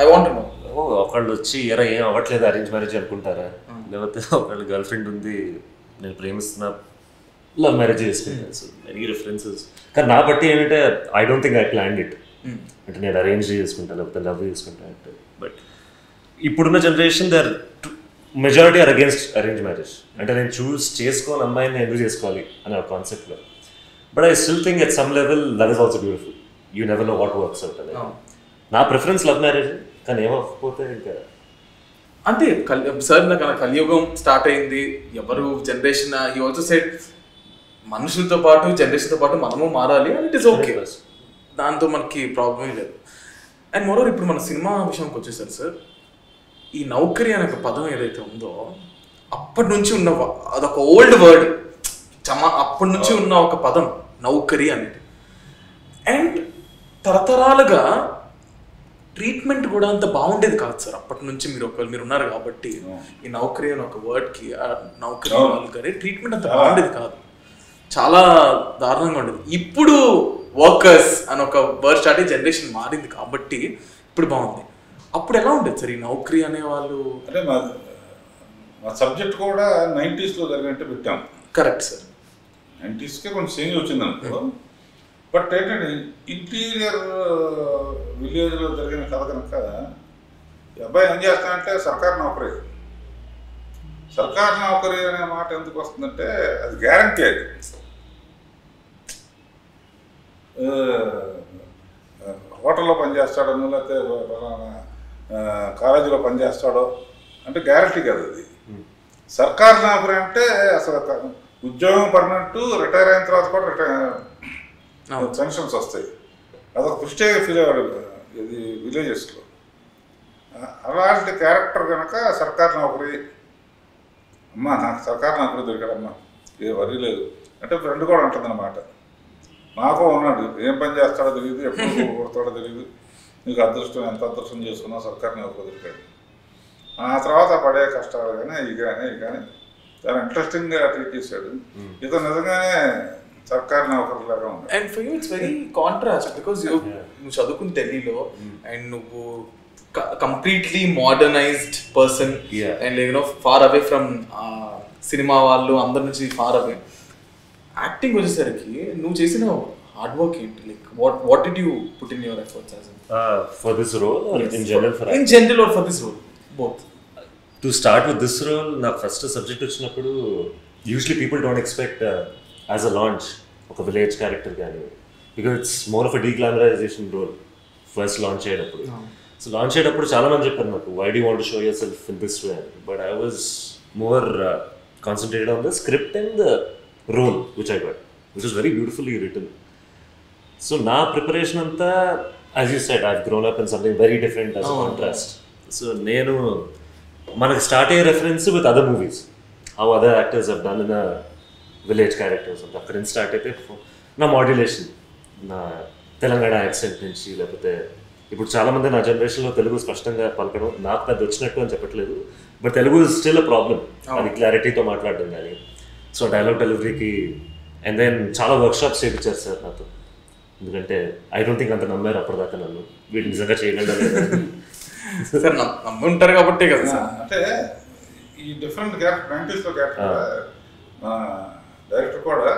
I want to know. ఒకళ్ళు వచ్చి ఎరా ఏం అవ్వట్లేదు అరేంజ్ మ్యారేజ్ అనుకుంటారా, లేకపోతే ఒకళ్ళు గర్ల్ ఫ్రెండ్ ఉంది నేను ప్రేమిస్తున్నా లవ్ మ్యారేజ్ చేసుకుంటాను. So many references. కానీ నా బట్టి ఏంటంటే I don't think I planned it. అంటే నేను అరేంజ్ చేసుకుంటా లేకపోతే లవ్ చేసుకుంటా అంటే. బట్ ఇప్పుడున్న generation they are majority are against arrange marriage. అంటే నేను చూస్ చేసుకోవాలి అమ్మాయిని నేను ఎందుకు చేసుకోవాలి అనే ఒక కాన్సెప్ట్లో. But I still think at some level that is also beautiful. You never know what works out అనేది. నా ప్రిఫరెన్స్ లవ్ మ్యారేజ్, కానీ ఏమకపోతే ఇంకా అంటే సార్ నాకు కలియుగం స్టార్ట్ అయింది, ఎవరు జనరేషన్ హీ ఆల్సో సెడ్ మనుషులతో పాటు జనరేషన్తో పాటు మనము మారాలి అండ్ ఇట్ ఈస్ ఓకే, దాంతో మనకి ప్రాబ్లమే లేదు. అండ్ మోరోవర్ ఇప్పుడు మన సినిమా విషయానికి వచ్చేసారు సార్, ఈ నౌకరీ అనే ఒక పదం ఏదైతే ఉందో అప్పటి నుంచి ఉన్న అదొక ఓల్డ్ వర్డ్, అప్పటి నుంచి ఉన్న ఒక పదం నౌకరీ అనేది. అండ్ తరతరాలుగా ట్రీట్మెంట్ కూడా అంత బాగుండేది కాదు సార్ అప్పటి నుంచి. మీరు ఉన్నారు కాబట్టి ఈ నౌకరీ అని ఒక వర్డ్కి నౌకరీ కానీ ట్రీట్మెంట్ అంత బాగుండేది కాదు, చాలా దారుణంగా ఉండేది. ఇప్పుడు వర్కర్స్ అని ఒక వర్డ్ స్టార్ట్ అయ్యి జనరేషన్ మారింది కాబట్టి ఇప్పుడు బాగుంది. అప్పుడు ఎలా ఉండేది సార్ ఈ నౌకరీ అనేవాళ్ళు? అంటే మా సబ్జెక్ట్ కూడా 90sలో జరిగినట్టు పెట్టాం. కరెక్ట్ సార్, 90sకే కొంచెం చేంజ్ వచ్చింది అనుకో. బట్ ఏంటంటే ఇంటీరియర్ విలేజ్లో జరిగిన కథ కనుక ఈ అబ్బాయి ఏం చేస్తానంటే సర్కారు నౌకరీ. సర్కారు నౌకరీ అనే మాట ఎందుకు వస్తుందంటే అది గ్యారంటీ. అది హోటల్లో పనిచేస్తాడో లేకపోతే కాలేజీలో పనిచేస్తాడో అంటే గ్యారంటీ కదా అది. సర్కారు నౌకరీ అంటే అసలు ఉద్యోగం పర్మనెంట్, రిటైర్ అయిన తర్వాత కూడా పెన్షన్స్ వస్తాయి. అదొక దృష్టిగా ఫీల్ అయ్యాడు ఇది విలేజెస్లో. అలాంటి క్యారెక్టర్ కనుక సర్కారు నౌకరీ, అమ్మా నాకు సర్కారు నౌకరీ దొరికాడమ్మా ఏ వరి లేదు అంటే ఫ్రెండ్ కూడా ఉంటుంది అన్నమాట. నాకు ఉన్నాడు, ఏం పని చేస్తాడో తెలియదు, ఎప్పుడు కొడతాడో తెలియదు, నీకు అదృష్టం ఎంత అదృష్టం చేసుకున్నావు సర్కారు నౌకరీ దొరికాడు. ఆ తర్వాత పడే కష్టాలు కానీ ఇవి కానీ చాలా ఇంట్రెస్టింగ్గా ట్రీట్ చేశాడు. ఇతను నిజంగానే సర్కారు నౌకరీ లాగా ఉంది. And for you it's very contrast because నువ్వు చదువుకుని ఢిల్లీలో అండ్ నువ్వు completely modernized person and you know far away from cinema వాళ్ళు అందరి నుంచి ఫార్ అవే. యాక్టింగ్ వచ్చేసరికి నువ్వు చేసిన హార్డ్ వర్క్ ఏంటి? Like what did you put in your efforts for this role or in general? In general or for this role? Both. To start with this role నాకు ఫస్ట్ సబ్జెక్ట్ వచ్చినప్పుడు usually people don't expect as a launch ఒక విలేజ్ క్యారెక్టర్ కానీ, because it's more of a deglamorisation role first launch అయ్యేటప్పుడు. సో లాంచ్ అయ్యేటప్పుడు చాలా మంది చెప్పారు నాకు, why do want to show yourself in this way? But I was more concentrated on the script and the role which I got, which was very beautifully written. So నా ప్రిపరేషన్ అంతా as you said I grown up in something very different as contrast. So నేను మనకు స్టార్ట్ అయ్యే reference with other movies, how other actors have done in village characters అంటే అక్కడ నుంచి స్టార్ట్ అయితే నా మాడ్యులేషన్, నా తెలంగాణ యాక్సెంట్ నుంచి, లేకపోతే ఇప్పుడు చాలామంది నా జనరేషన్లో తెలుగు స్పష్టంగా పలకడం నాకు పెద్ద వచ్చినట్టు అని చెప్పట్లేదు, but Telugu is still a problem, అది క్లారిటీతో మాట్లాడడం కానీ. సో డైలాగ్ డెలివరీకి అండ్ దెన్ చాలా వర్క్షాప్స్ చేయించారు సార్ నాతో, ఎందుకంటే ఐ డోంట్ థింక్ అంత నమ్మారు అప్పటిదాకా నన్ను, వీడు నిజంగా చేయగలరు సార్ నమ్ముంటారు కాబట్టి కదా సార్. అంటే ఈ డిఫరెంట్ క్యారెక్టర్ 90s లో క్యారెక్టర్ డైరెక్టర్ కూడా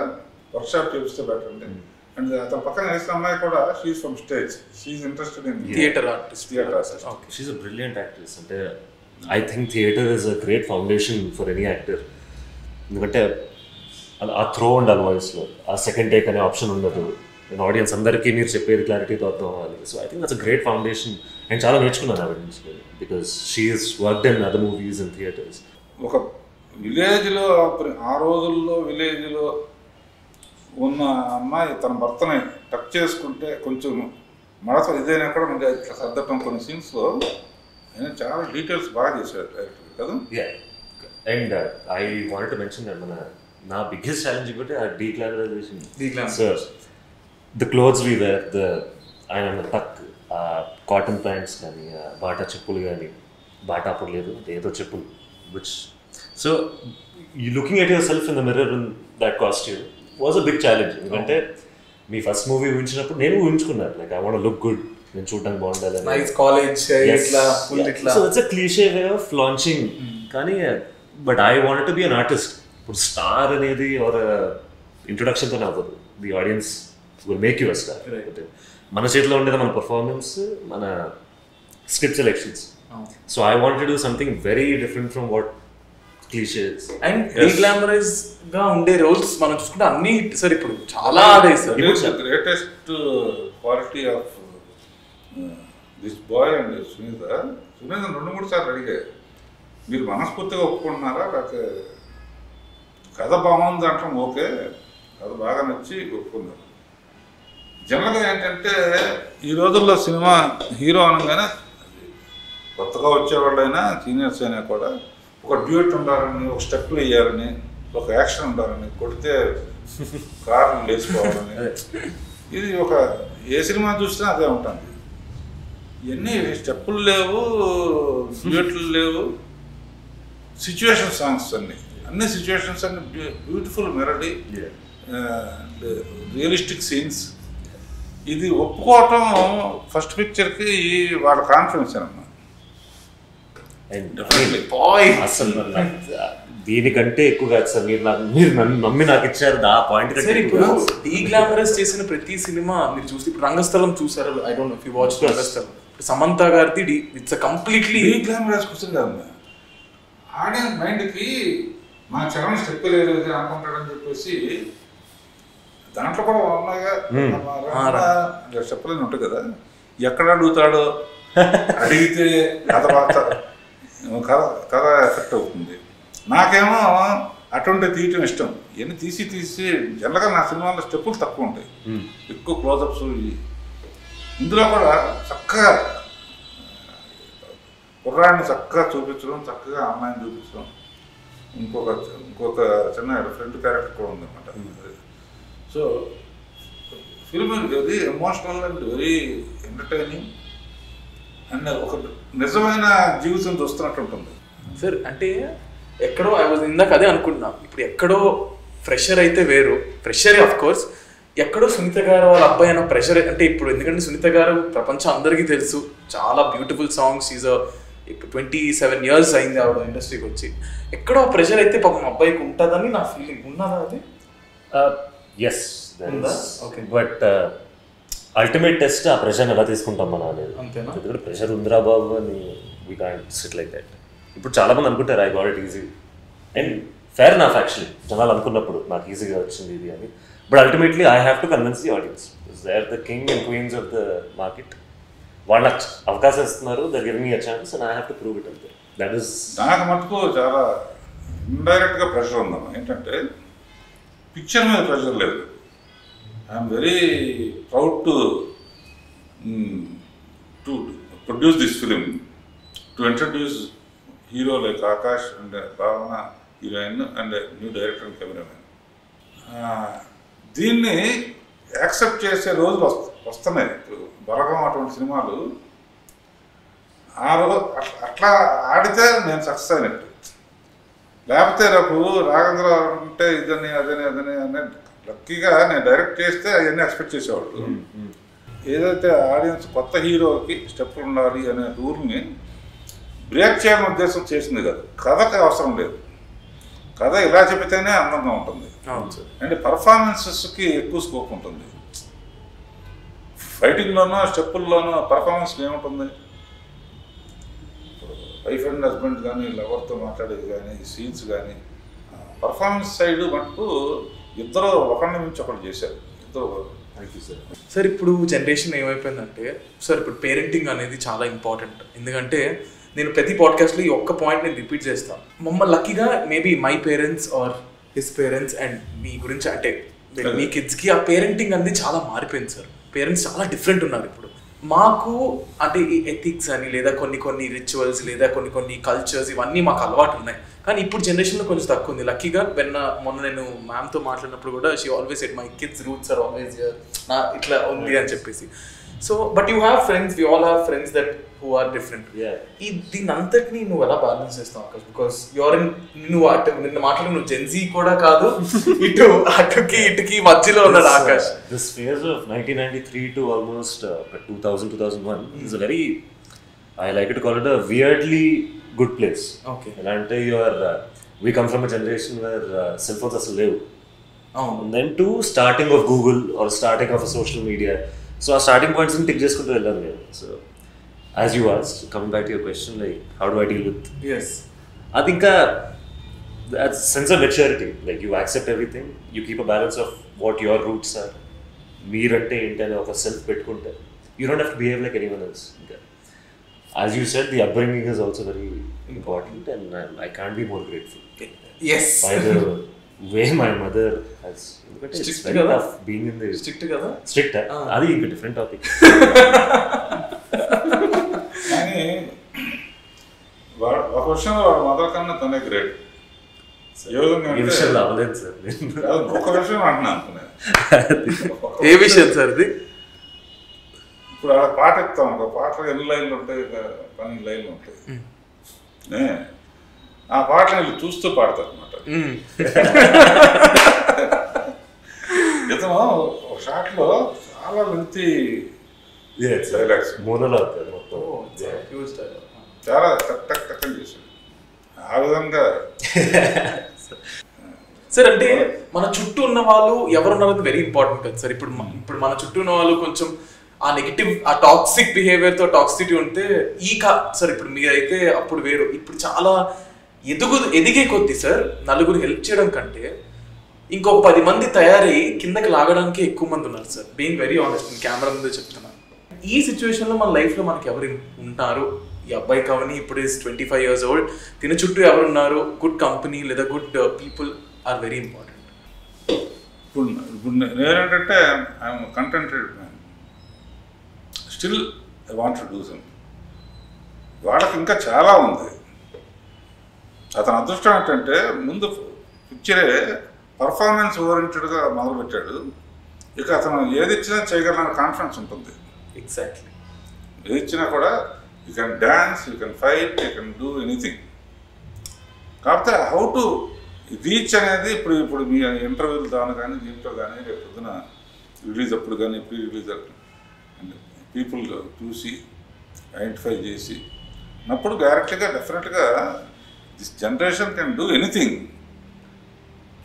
వర్క్షాప్ చేపిస్తే బెటర్ అంటే. అండ్ అతని పక్కన వేసిన అమ్మాయి కూడా she's from stage, she's interested in theatre artist. She's a brilliant actress. అంటే I think theatre is a great foundation for any actor, ఎందుకంటే ఆ త్రో ఉండాలి వాయిస్లో, ఆ సెకండ్ టేక్ అనే ఆప్షన్ ఉండదు, అండ్ ఆడియన్స్ అందరికీ మీరు చెప్పేది క్లారిటీతో అర్థం అవ్వాలి. So I think that's a great foundation. And చాలా నేర్చుకున్నాను ఆవిడ నుంచి, because she is worked in other movies and theatres. ఒక విలేజ్లో ఆ రోజుల్లో విలేజ్లో ఉన్న అమ్మాయి తన భర్తని టచ్ చేసుకుంటే కొంచెం మడత ఇదైనా కూడా మనకి ఇట్లా సర్దటం కొన్ని సీన్స్లో ఆయన చాలా డీటెయిల్స్ బాగా చేశాడు డైరెక్టర్ కదా. And I want to mention మన నా బిగ్గెస్ట్ ఛాలెంజ్ కూడా ఆ deglamorisation. Sir the clothes we wear, ఆయన టక్, కాటన్ ప్యాంట్స్ కానీ, బాటా చెప్పులు కానీ, బాటా అప్పుడు లేదు ఏదో చెప్పులు, which so you looking at yourself in the mirror in that costume was a big challenge. ఎందుకంటే మీ ఫస్ట్ మూవీ ఊహించినప్పుడు నేను ఊహించుకున్నాను, like I want look good, నేను చూడడానికి బాగుండాలి. So that's a cliché way of launching. కానీ but I wanted to be an artist. ఇప్పుడు స్టార్ అనేది ఆర్ ఇంట్రొడక్షన్తోనే అవ్వదు, the audience will make you a star. మన చేతిలో ఉండేది మన పర్ఫార్మెన్స్, మన script selections. So I want to do something very different from what clichés. And deglamorise గా ఉండే రోల్స్ మనం చూసుకుంటే అన్ని హిట్ సార్. ఇప్పుడు చాలా ఆడాయి sir. Greatest quality of this boy and Sunitha 2-3 సార్లు అడిగారు, మీరు మనస్ఫూర్తిగా ఒప్పుకుంటున్నారా, లేకపోతే కథ బాగుంది అంటాం, ఓకే కథ బాగా నచ్చి ఒప్పుకున్నారు. జనరల్గా ఏంటంటే ఈ రోజుల్లో సినిమా హీరో అనగానే కొత్తగా వచ్చేవాళ్ళైనా సీనియర్స్ అయినా కూడా ఒక డ్యూట్ ఉండాలని, ఒక స్టెప్పులు వేయాలని, ఒక యాక్షన్ ఉండాలని, కొడితే కార్లు లేచిపోవాలని, ఇది ఒక ఏ సినిమా చూసినా అదే ఉంటుంది. ఇవన్నీ స్టెప్పులు లేవు, డ్యూట్లు లేవు, సిచ్యువేషన్ సాంగ్స్ అన్ని సిచ్యువేషన్స్ అన్ని బ్యూటిఫుల్ మెలడీ, రియలిస్టిక్ సీన్స్. ఇది ఒప్పుకోవటం ఫస్ట్ పిక్చర్కి వాళ్ళ కాన్ఫిడెన్స్ అన్నమాట. అసలు దీనికంటే ఎక్కువ కాదు సార్, మీరు నన్ను నమ్మి నాకు ఇచ్చారు ఆ పాయింట్. ఇప్పుడు డీగ్లామరైజ్ చేసిన ప్రతి సినిమా మీరు చూసి, ఇప్పుడు రంగస్థలం చూసారు, I don't know if you watch Rangasthalam, Samantha గారిది ఇట్స్ కంప్లీట్లీ డీగ్లామరైజ్ క్వశ్చన్ కాదు. ఆడియన్స్ మైండ్కి మా చరణ్ స్టెప్ లేదు అనుకుంటాడని చెప్పేసి దాంట్లో కూడా ఉన్నాగా స్టెప్లని ఉంటుంది కదా, ఎక్కడ అడుగుతాడో అడిగితే కథ ఎఫెక్ట్ అవుతుంది. నాకేమో అటువంటి తీయటం ఇష్టం. ఇవన్నీ తీసి జనరల్గా నా సినిమాలో స్టెప్పులు తక్కువ ఉంటాయి, ఎక్కువ క్లోజప్స్. ఇందులో కూడా చక్కగా కుర్రాడిని చక్కగా చూపించడం, చక్కగా అమ్మాయిని చూపించడం, ఇంకొక చిన్న ఫ్రెండ్ క్యారెక్టర్ కూడా ఉందన్నమాట. So film very emotional and very entertaining and ఒక నిజమైన జీవితం చూస్తున్నట్టు ఉంటుంది సార్. అంటే ఎక్కడో ఇందాక అదే అనుకుంటున్నా, ఇప్పుడు ఎక్కడో ఫ్రెషర్ అయితే వేరు, ఫ్రెషర్ ఆఫ్ కోర్స్, ఎక్కడో సునీత గారు వాళ్ళ అబ్బాయి అయిన ప్రెషర్. అంటే ఇప్పుడు ఎందుకంటే సునీత గారు ప్రపంచం అందరికీ తెలుసు, చాలా బ్యూటిఫుల్ సాంగ్స్, ఈజ్ 27 years అయింది ఆవిడ ఇండస్ట్రీకి వచ్చి. ఎక్కడో ప్రెషర్ అయితే పాపం అబ్బాయికి ఉంటుందని నా ఫీలింగ్. ఉన్నదా అది? ఎస్, బట్ అల్టిమేట్ టెస్ట్ ఆ ప్రెషర్ ఎలా తీసుకుంటాం మనం అనేది. ఎందుకంటే ప్రెషర్ ఉందిరా బాబు అని we can't sit like that. ఇప్పుడు చాలా మంది అనుకుంటారు I got it easy, and fair enough actually జనాలు అనుకున్నప్పుడు నాకు ఈజీగా వచ్చింది ఇది అని. But ultimately I have to convince the audience, they are the king and queens of the market. వాళ్ళకి అవకాశం ఇస్తున్నారు, they are giving me a chance and I have to prove it అంతే. దట్ ఈస్ నాకు మటుకు చాలా ఇండైరెక్ట్గా ప్రెషర్ ఉందమ్మా. ఏంటంటే పిక్చర్ మీద ప్రెషర్ లేదు, I'm very proud to produce this film, to introduce hero like Akash and Bhavana heroine and new director and cameraman. దీన్ని యాక్సెప్ట్ చేసే రోజులు వస్తున్నాయి. ఇప్పుడు బలగం అటువంటి సినిమాలు ఆ రోజు అట్లా ఆడితే నేను సక్సెస్ అయినట్టు. లేకపోతే రేపు రాఘవేంద్ర అంటే ఇదని అదని అనే లక్కీగా నేను డైరెక్ట్ చేస్తే అవన్నీ ఎక్స్పెక్ట్ చేసేవాళ్ళు. ఏదైతే ఆడియన్స్ కొత్త హీరోకి స్టెప్ ఉండాలి అనే రూల్ని బ్రేక్ చేయాలని ఉద్దేశం చేసింది కాదు. కథకి అవసరం లేదు, కథ ఇలా చెబితేనే అందంగా ఉంటుంది. అండ్ పర్ఫార్మెన్సెస్కి ఎక్కువ స్కోప్ ఉంటుంది. ఫైటింగ్లోనూ స్టెప్పుల్లోనూ పర్ఫార్మెన్స్కి ఏముంటుంది? వైఫ్ అండ్ హస్బెండ్ కానీ లవర్తో మాట్లాడేది కానీ సీన్స్ కానీ పర్ఫార్మెన్స్ సైడ్ మటుకు ఇద్దరు ఒకరిని మించి ఒకటి చేశారు. ఇద్దరు. సార్ ఇప్పుడు జనరేషన్ ఏమైపోయిందంటే సార్ ఇప్పుడు పేరెంటింగ్ అనేది చాలా ఇంపార్టెంట్. ఎందుకంటే నేను ప్రతి పాడ్కాస్ట్లో ఈ ఒక్క పాయింట్ నేను రిపీట్ చేస్తాను. మమ్మల్ని లక్కీగా maybe my parents or his parents and మీ గురించి అంటే మీ కిడ్స్కి ఆ పేరెంటింగ్ అనేది చాలా మారిపోయింది సార్. పేరెంట్స్ చాలా డిఫరెంట్ ఉన్నారు ఇప్పుడు. మాకు అంటే ఈ ఎథిక్స్ అని లేదా కొన్ని రిచువల్స్ లేదా కొన్ని కల్చర్స్ ఇవన్నీ మాకు అలవాటు ఉన్నాయి. కానీ ఇప్పుడు జనరేషన్లో కొంచెం తక్కువ ఉంది. లక్కీగా మొన్న నేను మ్యామ్తో మాట్లాడినప్పుడు కూడా she always said my kids roots are always ఇట్లా ఉంది అని చెప్పేసి. So but you have friends, we all have friends that who are different. దీని అంతటిని నువ్వు ఎలా బ్యాలెన్స్ చేస్తావు ఆకాష్? బికాస్ యువర్ నువ్వు నిన్న మాట్లాడి నువ్వు జెన్జీ కూడా కాదు, ఇటుకి మధ్యలో ఉన్నాడు Akash. This phase of 1993 to almost 2000-2001 is a very, I like to call it a weirdly good place. Okay. ఎలా అంటే we come from a generation where cell phones అసలు లేవు. And then to starting of Google or starting of a social media. So our starting points ని టిక్ చేసుకుంటూ వెళ్ళాను నేను. So as you asked, coming back to your question, like how do I deal with? Yes. I think that's sense of maturity. Like you accept everything, you keep a balance of what your roots are. మీరంటే ఏంటనే ఒక సెల్ఫ్ పెట్టుకుంటే you don't have to behave like anyone else. As you said, the upbringing is also very important, and I can't be more grateful. Yes. By the way my mother has, it's very tough being in the strict kada strict అది ఇంక డిఫరెంట్ టాపిక్. కానీ ఒక విషయం వాడు మదర్ కన్నా తనే గ్రేట్. ఈ విషయంలో అవ్వలేదు సార్. ఒక విషయం అంటున్నాను. ఏ విషయం సార్ ఇది? ఇప్పుడు అలా పాట ఇస్తాం, ఒక పాటలో ఎన్ని లైన్లు ఉంటాయి, 12 లైన్లు ఉంటాయి. ఆ పాటలు వీళ్ళు చూస్తూ పాడతారు అనమాట. ఇతను ఒక షాట్లో చాలా మంచి డైలాగ్స్ చాలా టక్ చేశాడు. ఆ విధంగా సార్ అంటే మన చుట్టూ ఉన్న వాళ్ళు ఎవరున్నారని వెరీ ఇంపార్టెంట్ కదా సార్. ఇప్పుడు మన చుట్టూ ఉన్న వాళ్ళు కొంచెం ఆ నెగిటివ్ ఆ టాక్సిక్ బిహేవియర్తో టాక్సిటీ ఉంటే సార్ ఇప్పుడు మీరైతే అప్పుడు వేరు. ఇప్పుడు చాలా ఎదిగే కొద్దీ సార్ నలుగురు హెల్ప్ చేయడం కంటే ఇంకొక 10 మంది తయారై కిందకి లాగడానికి ఎక్కువ మంది ఉన్నారు సార్. బీయింగ్ వెరీ ఆనెస్ట్, నేను కెమెరా ముందే చెప్తున్నాను. ఈ సిచ్యువేషన్లో మన లైఫ్లో మనకి ఎవరు ఉంటారు? ఈ అబ్బాయి కావని ఇప్పుడు ఈజ్ 25 years old, తిన చుట్టూ ఎవరున్నారు? గుడ్ కంపెనీ లేదా good people are very important. ఇప్పుడు నేనేంటంటే I'm contented man, still I want to do something. వాళ్ళకి ఇంకా చాలా ఉంది. అతని అదృష్టం ఏంటంటే ముందు పిక్చరే పర్ఫార్మెన్స్ ఓరియంటెడ్గా మొదలుపెట్టాడు. ఇక అతను ఏది ఇచ్చినా చేయగలన కాన్ఫిడెన్స్ ఉంటుంది. ఎగ్జాక్ట్లీ. ఏది ఇచ్చినా కూడా you can dance, you can fight, you can do anything. కాకపోతే హౌ టు రీచ్ అనేది ఇప్పుడు మీ ఇంటర్వ్యూలు దాని కానీ దీంట్లో కానీ రేపు పొద్దున రిలీజ్ అప్పుడు కానీ ప్రీ రిలీజ్ అండ్ పీపుల్ చూసి ఐడెంటిఫై చేసి అప్పుడు డైరెక్ట్గా డెఫినెట్గా this generation can do anything.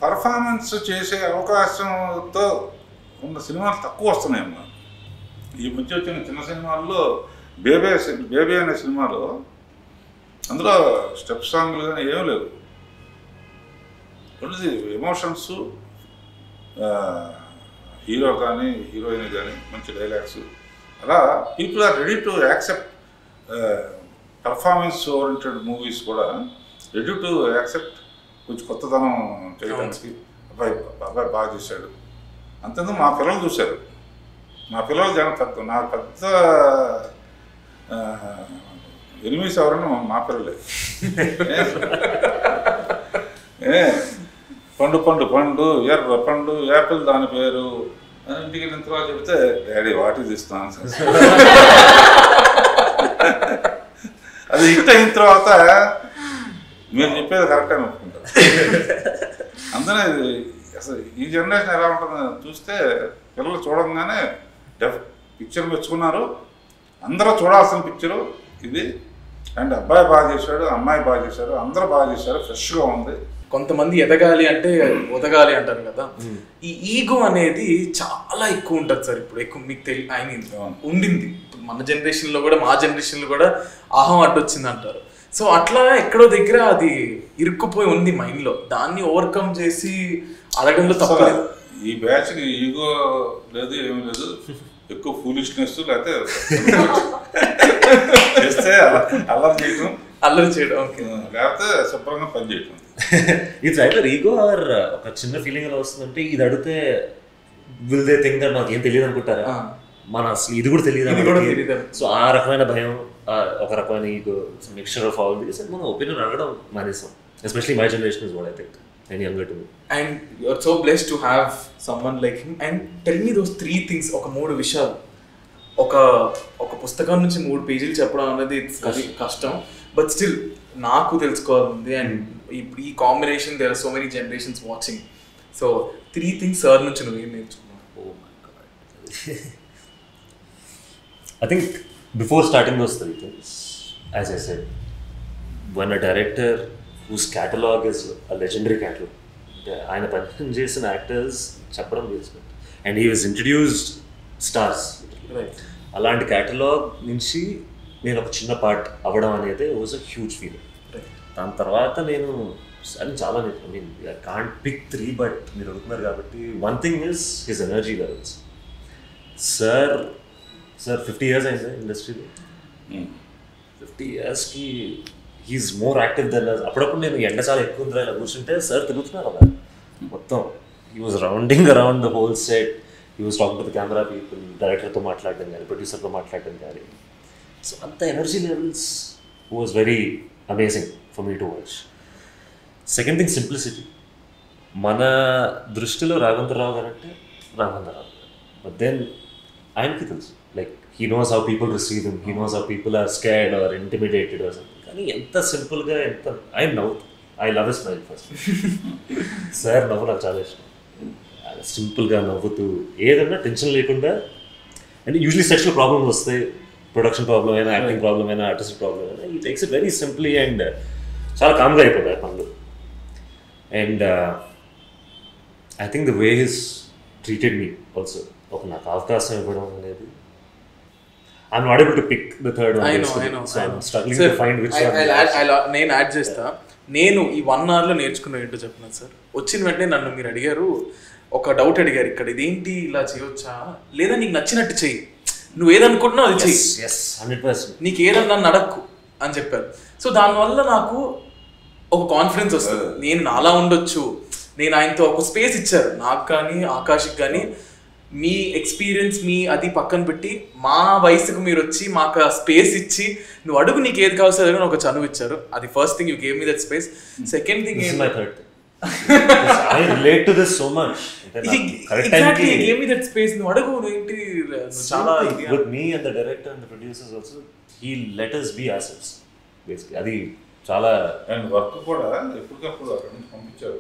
Performance చేసే అవకాశంతో ఉన్న సినిమాలు తక్కువ వస్తున్నాయమ్మా. ఈ మధ్య వచ్చిన చిన్న సినిమాల్లో బేబీ అనే సినిమాలో అందులో స్టెప్ సాంగ్లు కానీ ఏమీ లేవు. ఓన్లీ ఎమోషన్స్, హీరో కానీ హీరోయిన్ కానీ మంచి డైలాగ్స్. అలా people are ready to accept performance oriented movies కూడా రెడీ టు యాక్సెప్ట్ కొంచెం కొత్తదనం చేయడానికి. అబ్బాయి బాగా చేశాడు, అంతేందుకు మా పిల్లలు చూశారు. మా పిల్లలు నాకు పెద్ద ఎనిమిస్ ఎవరన్నా మా పిల్లలే. పండు పండు పండు ఎర్ర పండు యాపిల్ దాని పేరు అని ఇంటికి వెళ్ళిన తర్వాత చెప్తే డాడీ వాటి తీస్తున్నాను అది హిట్ అయిన తర్వాత మీరు చెప్పేది కరెక్ట్ అని ఒప్పుకుంటారు. అందుకనే అసలు ఈ జనరేషన్ ఎలా ఉంటుందో చూస్తే పిల్లలు చూడంగానే పిక్చర్ మెచ్చుకున్నారు. అందరూ చూడాల్సిన పిక్చరు ఇది. అండ్ అబ్బాయి బాగా చేశాడు, అమ్మాయి బాగా చేశారు, అందరూ బాగా చేశారు, ఫ్రెష్గా ఉంది. కొంతమంది ఎదగాలి అంటే ఒదగాలి అంటారు కదా, ఈ ఈగో అనేది చాలా ఎక్కువ ఉంటుంది సార్. ఇప్పుడు ఎక్కువ మీకు ఉండింది మన జనరేషన్లో కూడా, మా జనరేషన్లో కూడా అహం అడ్డొచ్చింది అంటారు. సో అట్లా ఎక్కడో దగ్గర అది ఇరుక్కుపోయి ఉంది మైండ్లో. దాన్ని ఓవర్కమ్ చేసి అడగడంలో తప్పలేదు. ఈ బ్యాచ్కి ఈగో లేదు, ఏమి లేదు, ఎక్కువ ఫూలిష్నెస్ లేకపోతే చేస్తే అల్లరి చేయడం, లేకపోతే శుభ్రంగా పని చేయడం. ఇట్స్ ఐదర్ ఈగో ఆర్ ఒక చిన్న ఫీలింగ్ ఎలా వస్తుందంటే ఇది అడిగితే విల్ దే థింక్ దట్ మనకి ఏం తెలియదు అనుకుంటారా, మన అసలు ఇది కూడా తెలియదు. సో ఆ రకమైన భయం, ఒక రకమైన ego, mixture of all this, మన ఒపీనియన్ అడగడం మానేసాం. Especially my generation is what I think and younger to me. And you are so blessed to have someone like him. And tell me those 3 things, ఒక 3 విషయాలు. ఒక పుస్తకం నుంచి 3 పేజీలు చెప్పడం అనేది కష్టం, బట్ స్టిల్ నాకు తెలుసుకోవాలంది. అండ్ ఇప్పుడు ఈ combination there are so many generations watching. So 3 things sir నుంచి నువ్వు ఏం నేర్చుకున్నావు? Oh my God. I think before starting those 3 things, as I said, when a director whose catalog is a legendary catalog, ఆయన పని చేసిన యాక్టర్స్ చెప్పడం చేసిన, and he was introduced stars. అలాంటి క్యాటలాగ్ నుంచి నేను ఒక చిన్న పార్ట్ అవ్వడం అనేది వాజ్ అ హ్యూజ్ ఫీలింగ్. దాని తర్వాత నేను చాలా I mean I can't pick 3, but మీరు అడుగుతున్నారు కాబట్టి one thing is his energy levels. Sir 50 years అయింది ఇండస్ట్రీలో. 50 yearsకి he is more active then us. అప్పుడప్పుడు నేను ఎండ చాలా ఎక్కువ ఉందిరా ఇలా కూర్చుంటే సార్ తిరుగుతున్నారు అలా మొత్తం. He was rounding around the whole set. He was talking to the camera people, డైరెక్టర్తో మాట్లాడడం కానీ, ప్రొడ్యూసర్తో మాట్లాడడం కానీ. సో అంత energy levels was very amazing for me to watch. Second thing simplicity. మన దృష్టిలో రాఘవేంద్రరావు గారు అంటే రాఘవేంద్రరావు గారు, బట్ దెన్ ఆయనకి తెలుసు like he knows how people receive him, he knows how people are scared or intimidated or something. కానీ ఎంత సింపుల్గా, ఎంత I love a smile first. Sir నవ్వు నాకు చాలా ఇష్టం. సింపుల్గా నవ్వుతూ ఏదన్నా టెన్షన్ లేకుండా. అండ్ యూజువలీ సెట్స్లో ప్రాబ్లమ్స్ వస్తాయి, ప్రొడక్షన్ ప్రాబ్లం అయినా, యాక్టింగ్ ప్రాబ్లం అయినా, ఆర్టిస్ట్ ప్రాబ్లం అయినా, he takes it very simply and చాలా కామ్గా అయిపోతాయి పనులు. And I think the way his treated me also, ఒక నాకు అవకాశం ఇవ్వడం అనేది. I'm not able to pick the third one. I know. So I'm struggling to find which one. నేను యాడ్ చేస్తా. నేను ఈ 1 hourలో నేర్చుకున్న ఏంటో చెప్పిన సార్. వచ్చిన వెంటనే నన్ను మీరు అడిగారు, ఒక డౌట్ అడిగారు, ఇక్కడ ఇదేంటి ఇలా చేయొచ్చా, లేదా నీకు నచ్చినట్టు చెయ్యి, నువ్వు ఏదనుకుంటున్నావు అది చెయ్యి, 100%, నీకు ఏదన్నా నన్ను అడక్కు అని చెప్పారు. సో దానివల్ల నాకు ఒక కాన్ఫిడెన్స్ వస్తుంది, నేను నాలా ఉండొచ్చు. నేను ఆయనతో ఒక స్పేస్ ఇచ్చారు నాకు కానీ ఆకాష్కి కానీ. మీ ఎక్స్పీరియన్స్ మీ అది పక్కన పెట్టి మా వయసుకు మీరు వచ్చి మాకు ఆ స్పేస్ ఇచ్చి నువ్వు అడుగు నీకు ఏది కావాల్సి అడుగు ఒక చనువు ఇచ్చారు. అది first thing, you gave me that space. Second thing I relate to this so much. Exactly, you gave me that space. నువ్వు అడుగు, ఏంటి చాలా with me and the director and the producers also, he let us be ourselves basically. అది చాలా. అండ్ వర్క్ కూడా ఎప్పటికప్పుడు అక్కడ నుంచి పంపించారు.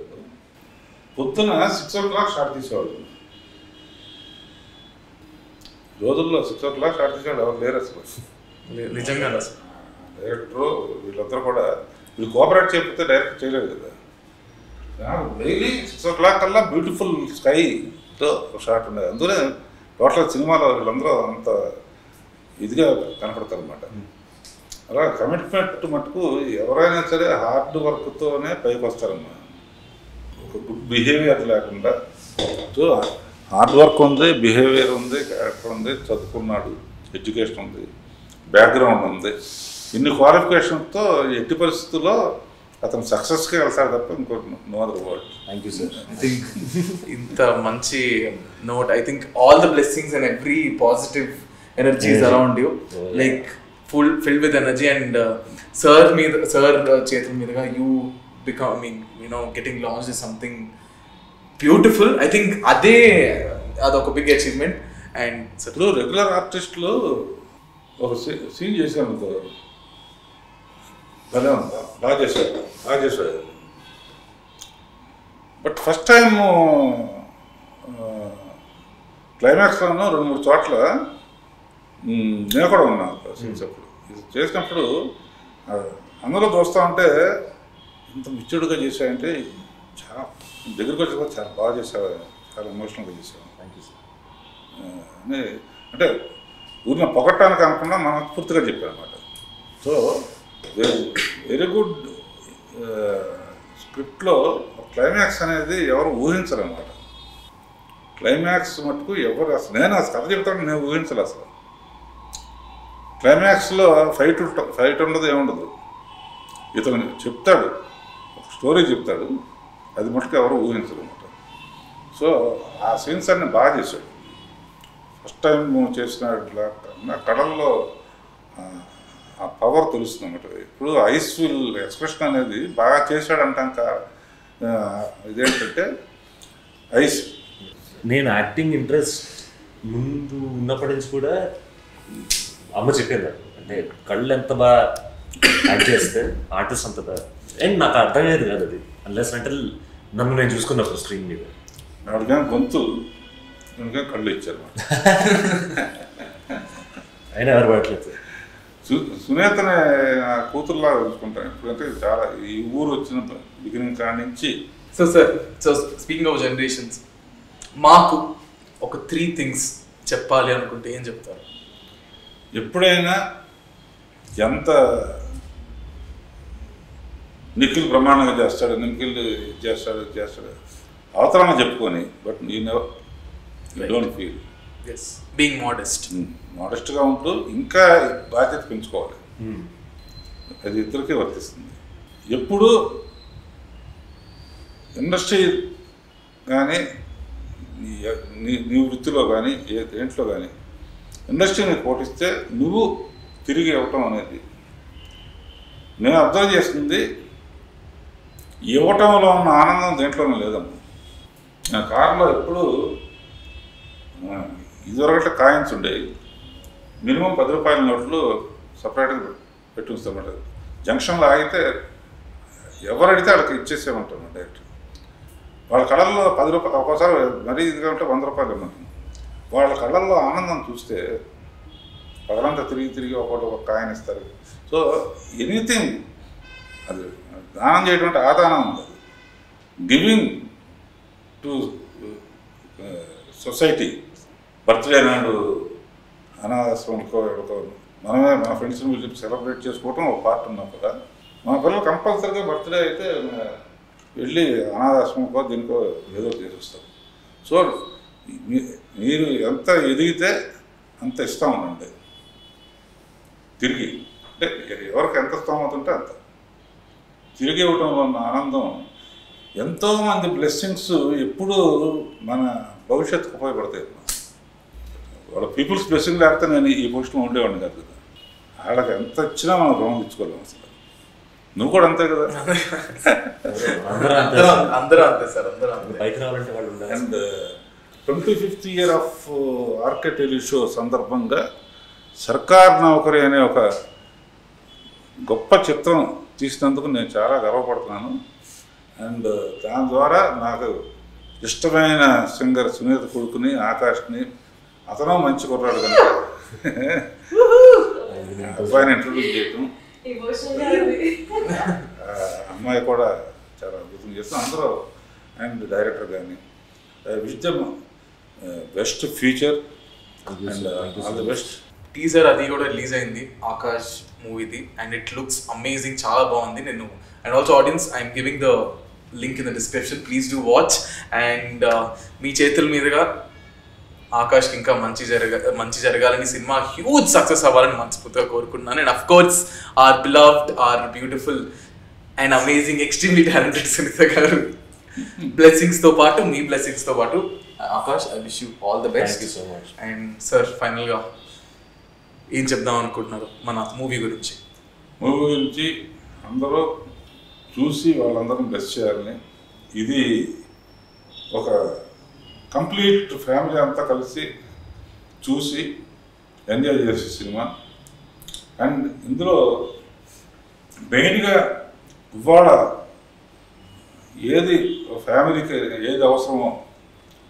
పొద్దున 6 o'clock స్టార్ట్ చేసేవాళ్ళు. రోజుల్లో 6 o'clock స్టార్ట్ చేసేవాళ్ళు ఎవరు లేరు అసలు. నిజంగా డైరెక్టరు వీళ్ళందరూ కూడా వీళ్ళు కోఆపరేట్ చేయకపోతే డైరెక్ట్ చేయలేదు కదా. డైలీ 6 o'clock కల్లా బ్యూటిఫుల్ స్కైతో షాట్ ఉండేది. అందుకనే టోటల్ సినిమాలో వీళ్ళందరూ అంత ఇదిగా కనపడతారు అన్నమాట. అలా కమిట్మెంట్ మటుకు ఎవరైనా సరే హార్డ్ వర్క్తోనే పైకి వస్తారన్నమాట. ఒక గుడ్ బిహేవియర్ లేకుండా. సో హార్డ్ వర్క్ ఉంది, బిహేవియర్ ఉంది, క్యారెక్టర్ ఉంది, చదువుకున్నాడు, ఎడ్యుకేషన్ ఉంది, బ్యాక్గ్రౌండ్ ఉంది, ఇన్ని క్వాలిఫికేషన్తో ఎట్టి పరిస్థితుల్లో అతను సక్సెస్కి వెళ్తాడు తప్ప ఇంకోటి no other word. Thank you sir. I think ఇంత మంచి note, I think all the blessings and every positive energy is around you, like filled with energy. And sir చేతుల మీదుగా you becoming, getting launched is something beautiful. I think అదొక బిగ్ అచీవ్మెంట్. అండ్ ఇప్పుడు రెగ్యులర్ ఆర్టిస్టులు ఒక సీన్ చేశాను అనుకో, భలే ఉందా, బాగా చేశాడు. బట్ ఫస్ట్ టైం క్లైమాక్స్లోనూ 2-3 చోట్ల నేను కూడా ఉన్నాను సీన్స్ అప్పుడు. ఇది చేసినప్పుడు అందరూ చూస్తూ ఉంటే ఇంత మిచ్చుడుగా చేశాయంటే చాలా దగ్గరికి వచ్చి చాలా బాగా చేసావు, చాలా ఎమోషనల్గా చేసావు. Thank you sir. అంటే ఊరిని పొగట్టానికి అనుకున్నా మనస్ఫూర్తిగా చెప్పాను అనమాట. సో వెరీ గుడ్ స్క్రిప్ట్లో క్లైమాక్స్ అనేది ఎవరు ఊహించరు అనమాట. క్లైమాక్స్ మటుకు ఎవరు అసలు నేను కథ చెప్తాను, నేను ఊహించలే అసలు. క్లైమాక్స్లో ఫైట్ ఉండదు, ఏముండదు. ఇతను చెప్తాడు, ఒక స్టోరీ చెప్తాడు, అది మటుకు ఎవరు ఊహించరు అనమాట. సో ఆ సీన్స్ అన్ని బాగా చేశాడు. ఫస్ట్ టైం చేసినట్లా కళల్లో ఆ పవర్ తెలుస్తుంది అన్నమాట. ఇప్పుడు ఐస్ విల్ ఎక్స్ప్రెషన్ అనేది బాగా చేశాడంటాక ఇదేంటంటే ఐస్. నేను యాక్టింగ్ ఇంట్రెస్ట్ ముందు ఉన్నప్పటి నుంచి కూడా అమ్మ చెప్పేది, అంటే కళ్ళు ఎంత బాగా యాక్ట్ చేస్తే ఆర్టిస్ట్ అంత బాగా. అండ్ నాకు అర్థమయ్యేది కాదు అది, అన్లెస్ అంటే నన్ను నేను చూసుకున్నప్పుడు స్క్రీన్ మీద. వాడిగా గొంతు ఇంకా కళ్ళు ఇచ్చారు. అయినా ఎవరు పడట్లేదు. సునేతనే కూతురులా చూసుకుంటాను ఇప్పుడంటే చాలా. ఈ ఊరు వచ్చిన బిగినింగ్ కాడి నుంచి. సో స్పీకింగ్ ఆఫ్ జనరేషన్స్, మాకు ఒక 3 things చెప్పాలి అనుకుంటే ఏం చెప్తారు? ఎప్పుడైనా ఎంత నిఖిల్ బ్రహ్మాండంగా చేస్తాడు, నిఖిల్ చేస్తాడు అవతరంగా చెప్పుకొని, but you don't feel. Being మోడెస్ట్గా ఉంటూ ఇంకా బాధ్యత పెంచుకోవాలి. అది ఇద్దరికీ వర్తిస్తుంది. ఎప్పుడు ఇండస్ట్రీ కానీ నీ వృత్తిలో కానీ దేంట్లో కానీ ఇండస్ట్రీని పోటిస్తే నువ్వు తిరిగి ఇవ్వటం అనేది, నేను అబ్జర్వ్ చేస్తుంది, ఇవ్వటంలో ఉన్న ఆనందం దేంట్లోనే లేదమ్మా. నా కారులో ఎప్పుడు ఇదివరకట్లా కాయిన్స్ ఉండేవి, మినిమం 10 రూపాయల నోట్లు సపరేట్గా పెట్టి ఉంస్తామంట. జంక్షన్లో ఆగితే ఎవరు అడిగితే వాళ్ళకి ఇచ్చేసేమంటాం డైరెక్ట్. వాళ్ళ కళల్లో 10 రూపాయలు, ఒక్కోసారి మరీ ఇదిగా ఉంటే 100 రూపాయలు ఇవ్వమంటాం. వాళ్ళ కళల్లో ఆనందం చూస్తే పగలంతా తిరిగి ఒక కాయిన్ ఇస్తారు. సో ఎనీథింగ్ అది దానం చేయడం అంటే ఆదానం ఉండదు. Giving to society. బర్త్డే నాడు అనాథాశ్రమంలో మనమే మన ఫ్రెండ్స్ని పిలిచి సెలబ్రేట్ చేసుకోవటం ఒక పార్ట్ ఉన్నాం కదా. మన పిల్లలు కంపల్సరీగా బర్త్డే అయితే వెళ్ళి అనాథాశ్రమంకో దీనికో ఏదో చేసేస్తారు. సో మీరు ఎంత ఎదిగితే అంత ఇస్తూ ఉండండి తిరిగి. అంటే ఎవరికి ఎంత స్తోమత ఉంటే అంత తిరిగి ఇవ్వటంలో ఉన్న ఆనందం. ఎంతోమంది బ్లెస్సింగ్స్ ఎప్పుడూ మన భవిష్యత్తుకు ఉపయోగపడతాయి. వాళ్ళ పీపుల్స్ బ్లెస్సింగ్ లేకపోతే నేను ఈ పొజిషన్లో ఉండేవాడిని కాదు కదా. వాళ్ళకి ఎంత ఇచ్చినా మనం రుణం తెచ్చుకోలేము అసలు. నువ్వు కూడా అంతే కదా. అందరూ అంతే సార్, అందరూ పైకి రావాలంటే వాళ్ళు ఉండాలి. And 25th year of RK tele show సందర్భంగా సర్కార్ నౌకరీ అనే ఒక గొప్ప చిత్రం తీసినందుకు నేను చాలా గర్వపడుతున్నాను. అండ్ దాని ద్వారా నాకు ఇష్టమైన సింగర్ సునీత కొడుకుని ఆకాష్ని, అతను మంచి కుర్రాడు కనుక అబ్బాయిని ఇంట్రొడ్యూస్ చేయటం, అమ్మాయి కూడా చాలా అద్భుతం చేస్తాం అందరూ. అండ్ డైరెక్టర్ కానీ wish them best future and all the best. Teaser అది కూడా రిలీజ్ అయింది ఆకాష్ మూవీది, అండ్ ఇట్ లుక్స్ అమేజింగ్, చాలా బాగుంది. నేను and also audience I'm giving the link in the description, please do watch. And మీ చేతుల మీదుగా ఆకాష్కి ఇంకా మంచి జరగాలని, సినిమా హ్యూజ్ సక్సెస్ అవ్వాలని మనస్ఫూర్తిగా కోరుకుంటున్నాను. And of course our beloved, our beautiful and amazing extremely talented Sunitha గారు. బ్లెస్సింగ్స్ తో పాటు మీ బ్లెస్సింగ్స్ తో పాటు Akash, I wish you all the best. Thank you so much. And sir final గా ఏం చెప్దాం అనుకుంటున్నారు మన మూవీ గురించి? మూవీ గురించి అందరూ చూసి వాళ్ళందరం బ్లెస్ చేయాలని, ఇది ఒక కంప్లీట్ ఫ్యామిలీ అంతా కలిసి చూసి ఎంజాయ్ చేసే సినిమా. అండ్ ఇందులో మెయిన్గా ఇవాళ ఏది ఫ్యామిలీకి ఏది అవసరమో,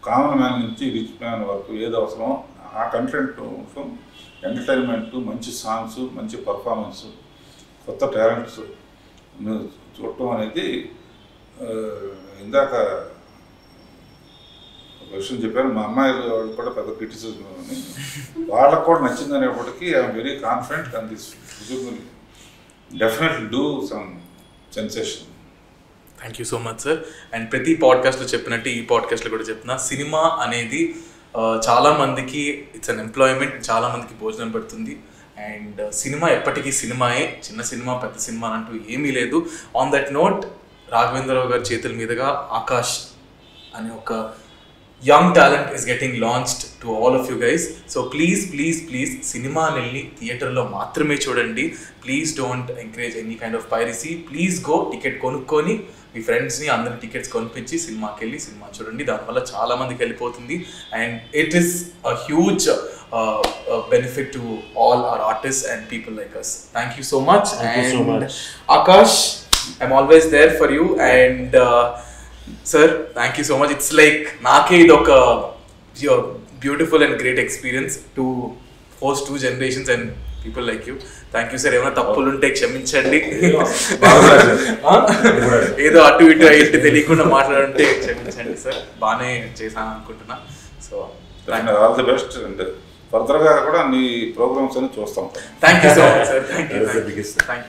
కామన్ మ్యాన్ నుంచి రిచ్ మ్యాన్ వరకు ఏది అవసరమో ఆ కంటెంట్, ఎంటర్టైన్మెంట్, మంచి సాంగ్స్, మంచి పర్ఫార్మెన్స్, కొత్త టాలెంట్స్ చూడటం అనేది. ఇందాక ఒక విషయం చెప్పాను, మా అమ్మాయిలు వాళ్ళు కూడా పెద్ద క్రిటిసిజం అని, వాళ్ళకు కూడా నచ్చింది అనేప్పటికీ I'm very confident and this will definitely do some sensation. Thank you so much sir. And ప్రతి పాడ్కాస్ట్లో చెప్పినట్టు ఈ పాడ్కాస్ట్లో కూడా చెప్తున్నా, సినిమా అనేది చాలా మందికి ఇట్స్ అన్ ఎంప్లాయ్మెంట్, చాలా మందికి భోజనం పెడుతుంది. అండ్ సినిమా ఎప్పటికీ సినిమాయే, చిన్న సినిమా పెద్ద సినిమా అంటూ ఏమీ లేదు. ఆన్ దట్ నోట్, రాఘవేంద్రరావు గారి చేతుల మీదుగా ఆకాష్ అనే ఒక young talent is getting launched to all of you guys. So please please please సినిమాని వెళ్ళి థియేటర్లో మాత్రమే చూడండి. Please don't encourage any kind of piracy. Please go, ticket కొనుక్కొని మీ ఫ్రెండ్స్ని అందరి టికెట్స్ కొనిపించి సినిమాకి వెళ్ళి సినిమా చూడండి. దానివల్ల చాలా మందికి వెళ్ళిపోతుంది. And it is a huge benefit to all our artists and people like us. Thank you so much. Thank you so much. Akash, I'm always there for you. And sir, thank you so much. It's like naake idoka your beautiful and great experience to host two generations and people like you. Thank you sir. Evana tappulu unte kshaminchandi. Edo atu itu ayinti teliyakunda maatladunte kshaminchandi sir. Baane chesanu anukuntunna. So all the best. And ఫర్దర్గా కూడా నీ ప్రోగ్రామ్స్ అని చూస్తాం. Thank you so much sir. Thank you. That is the biggest thing. Thank you.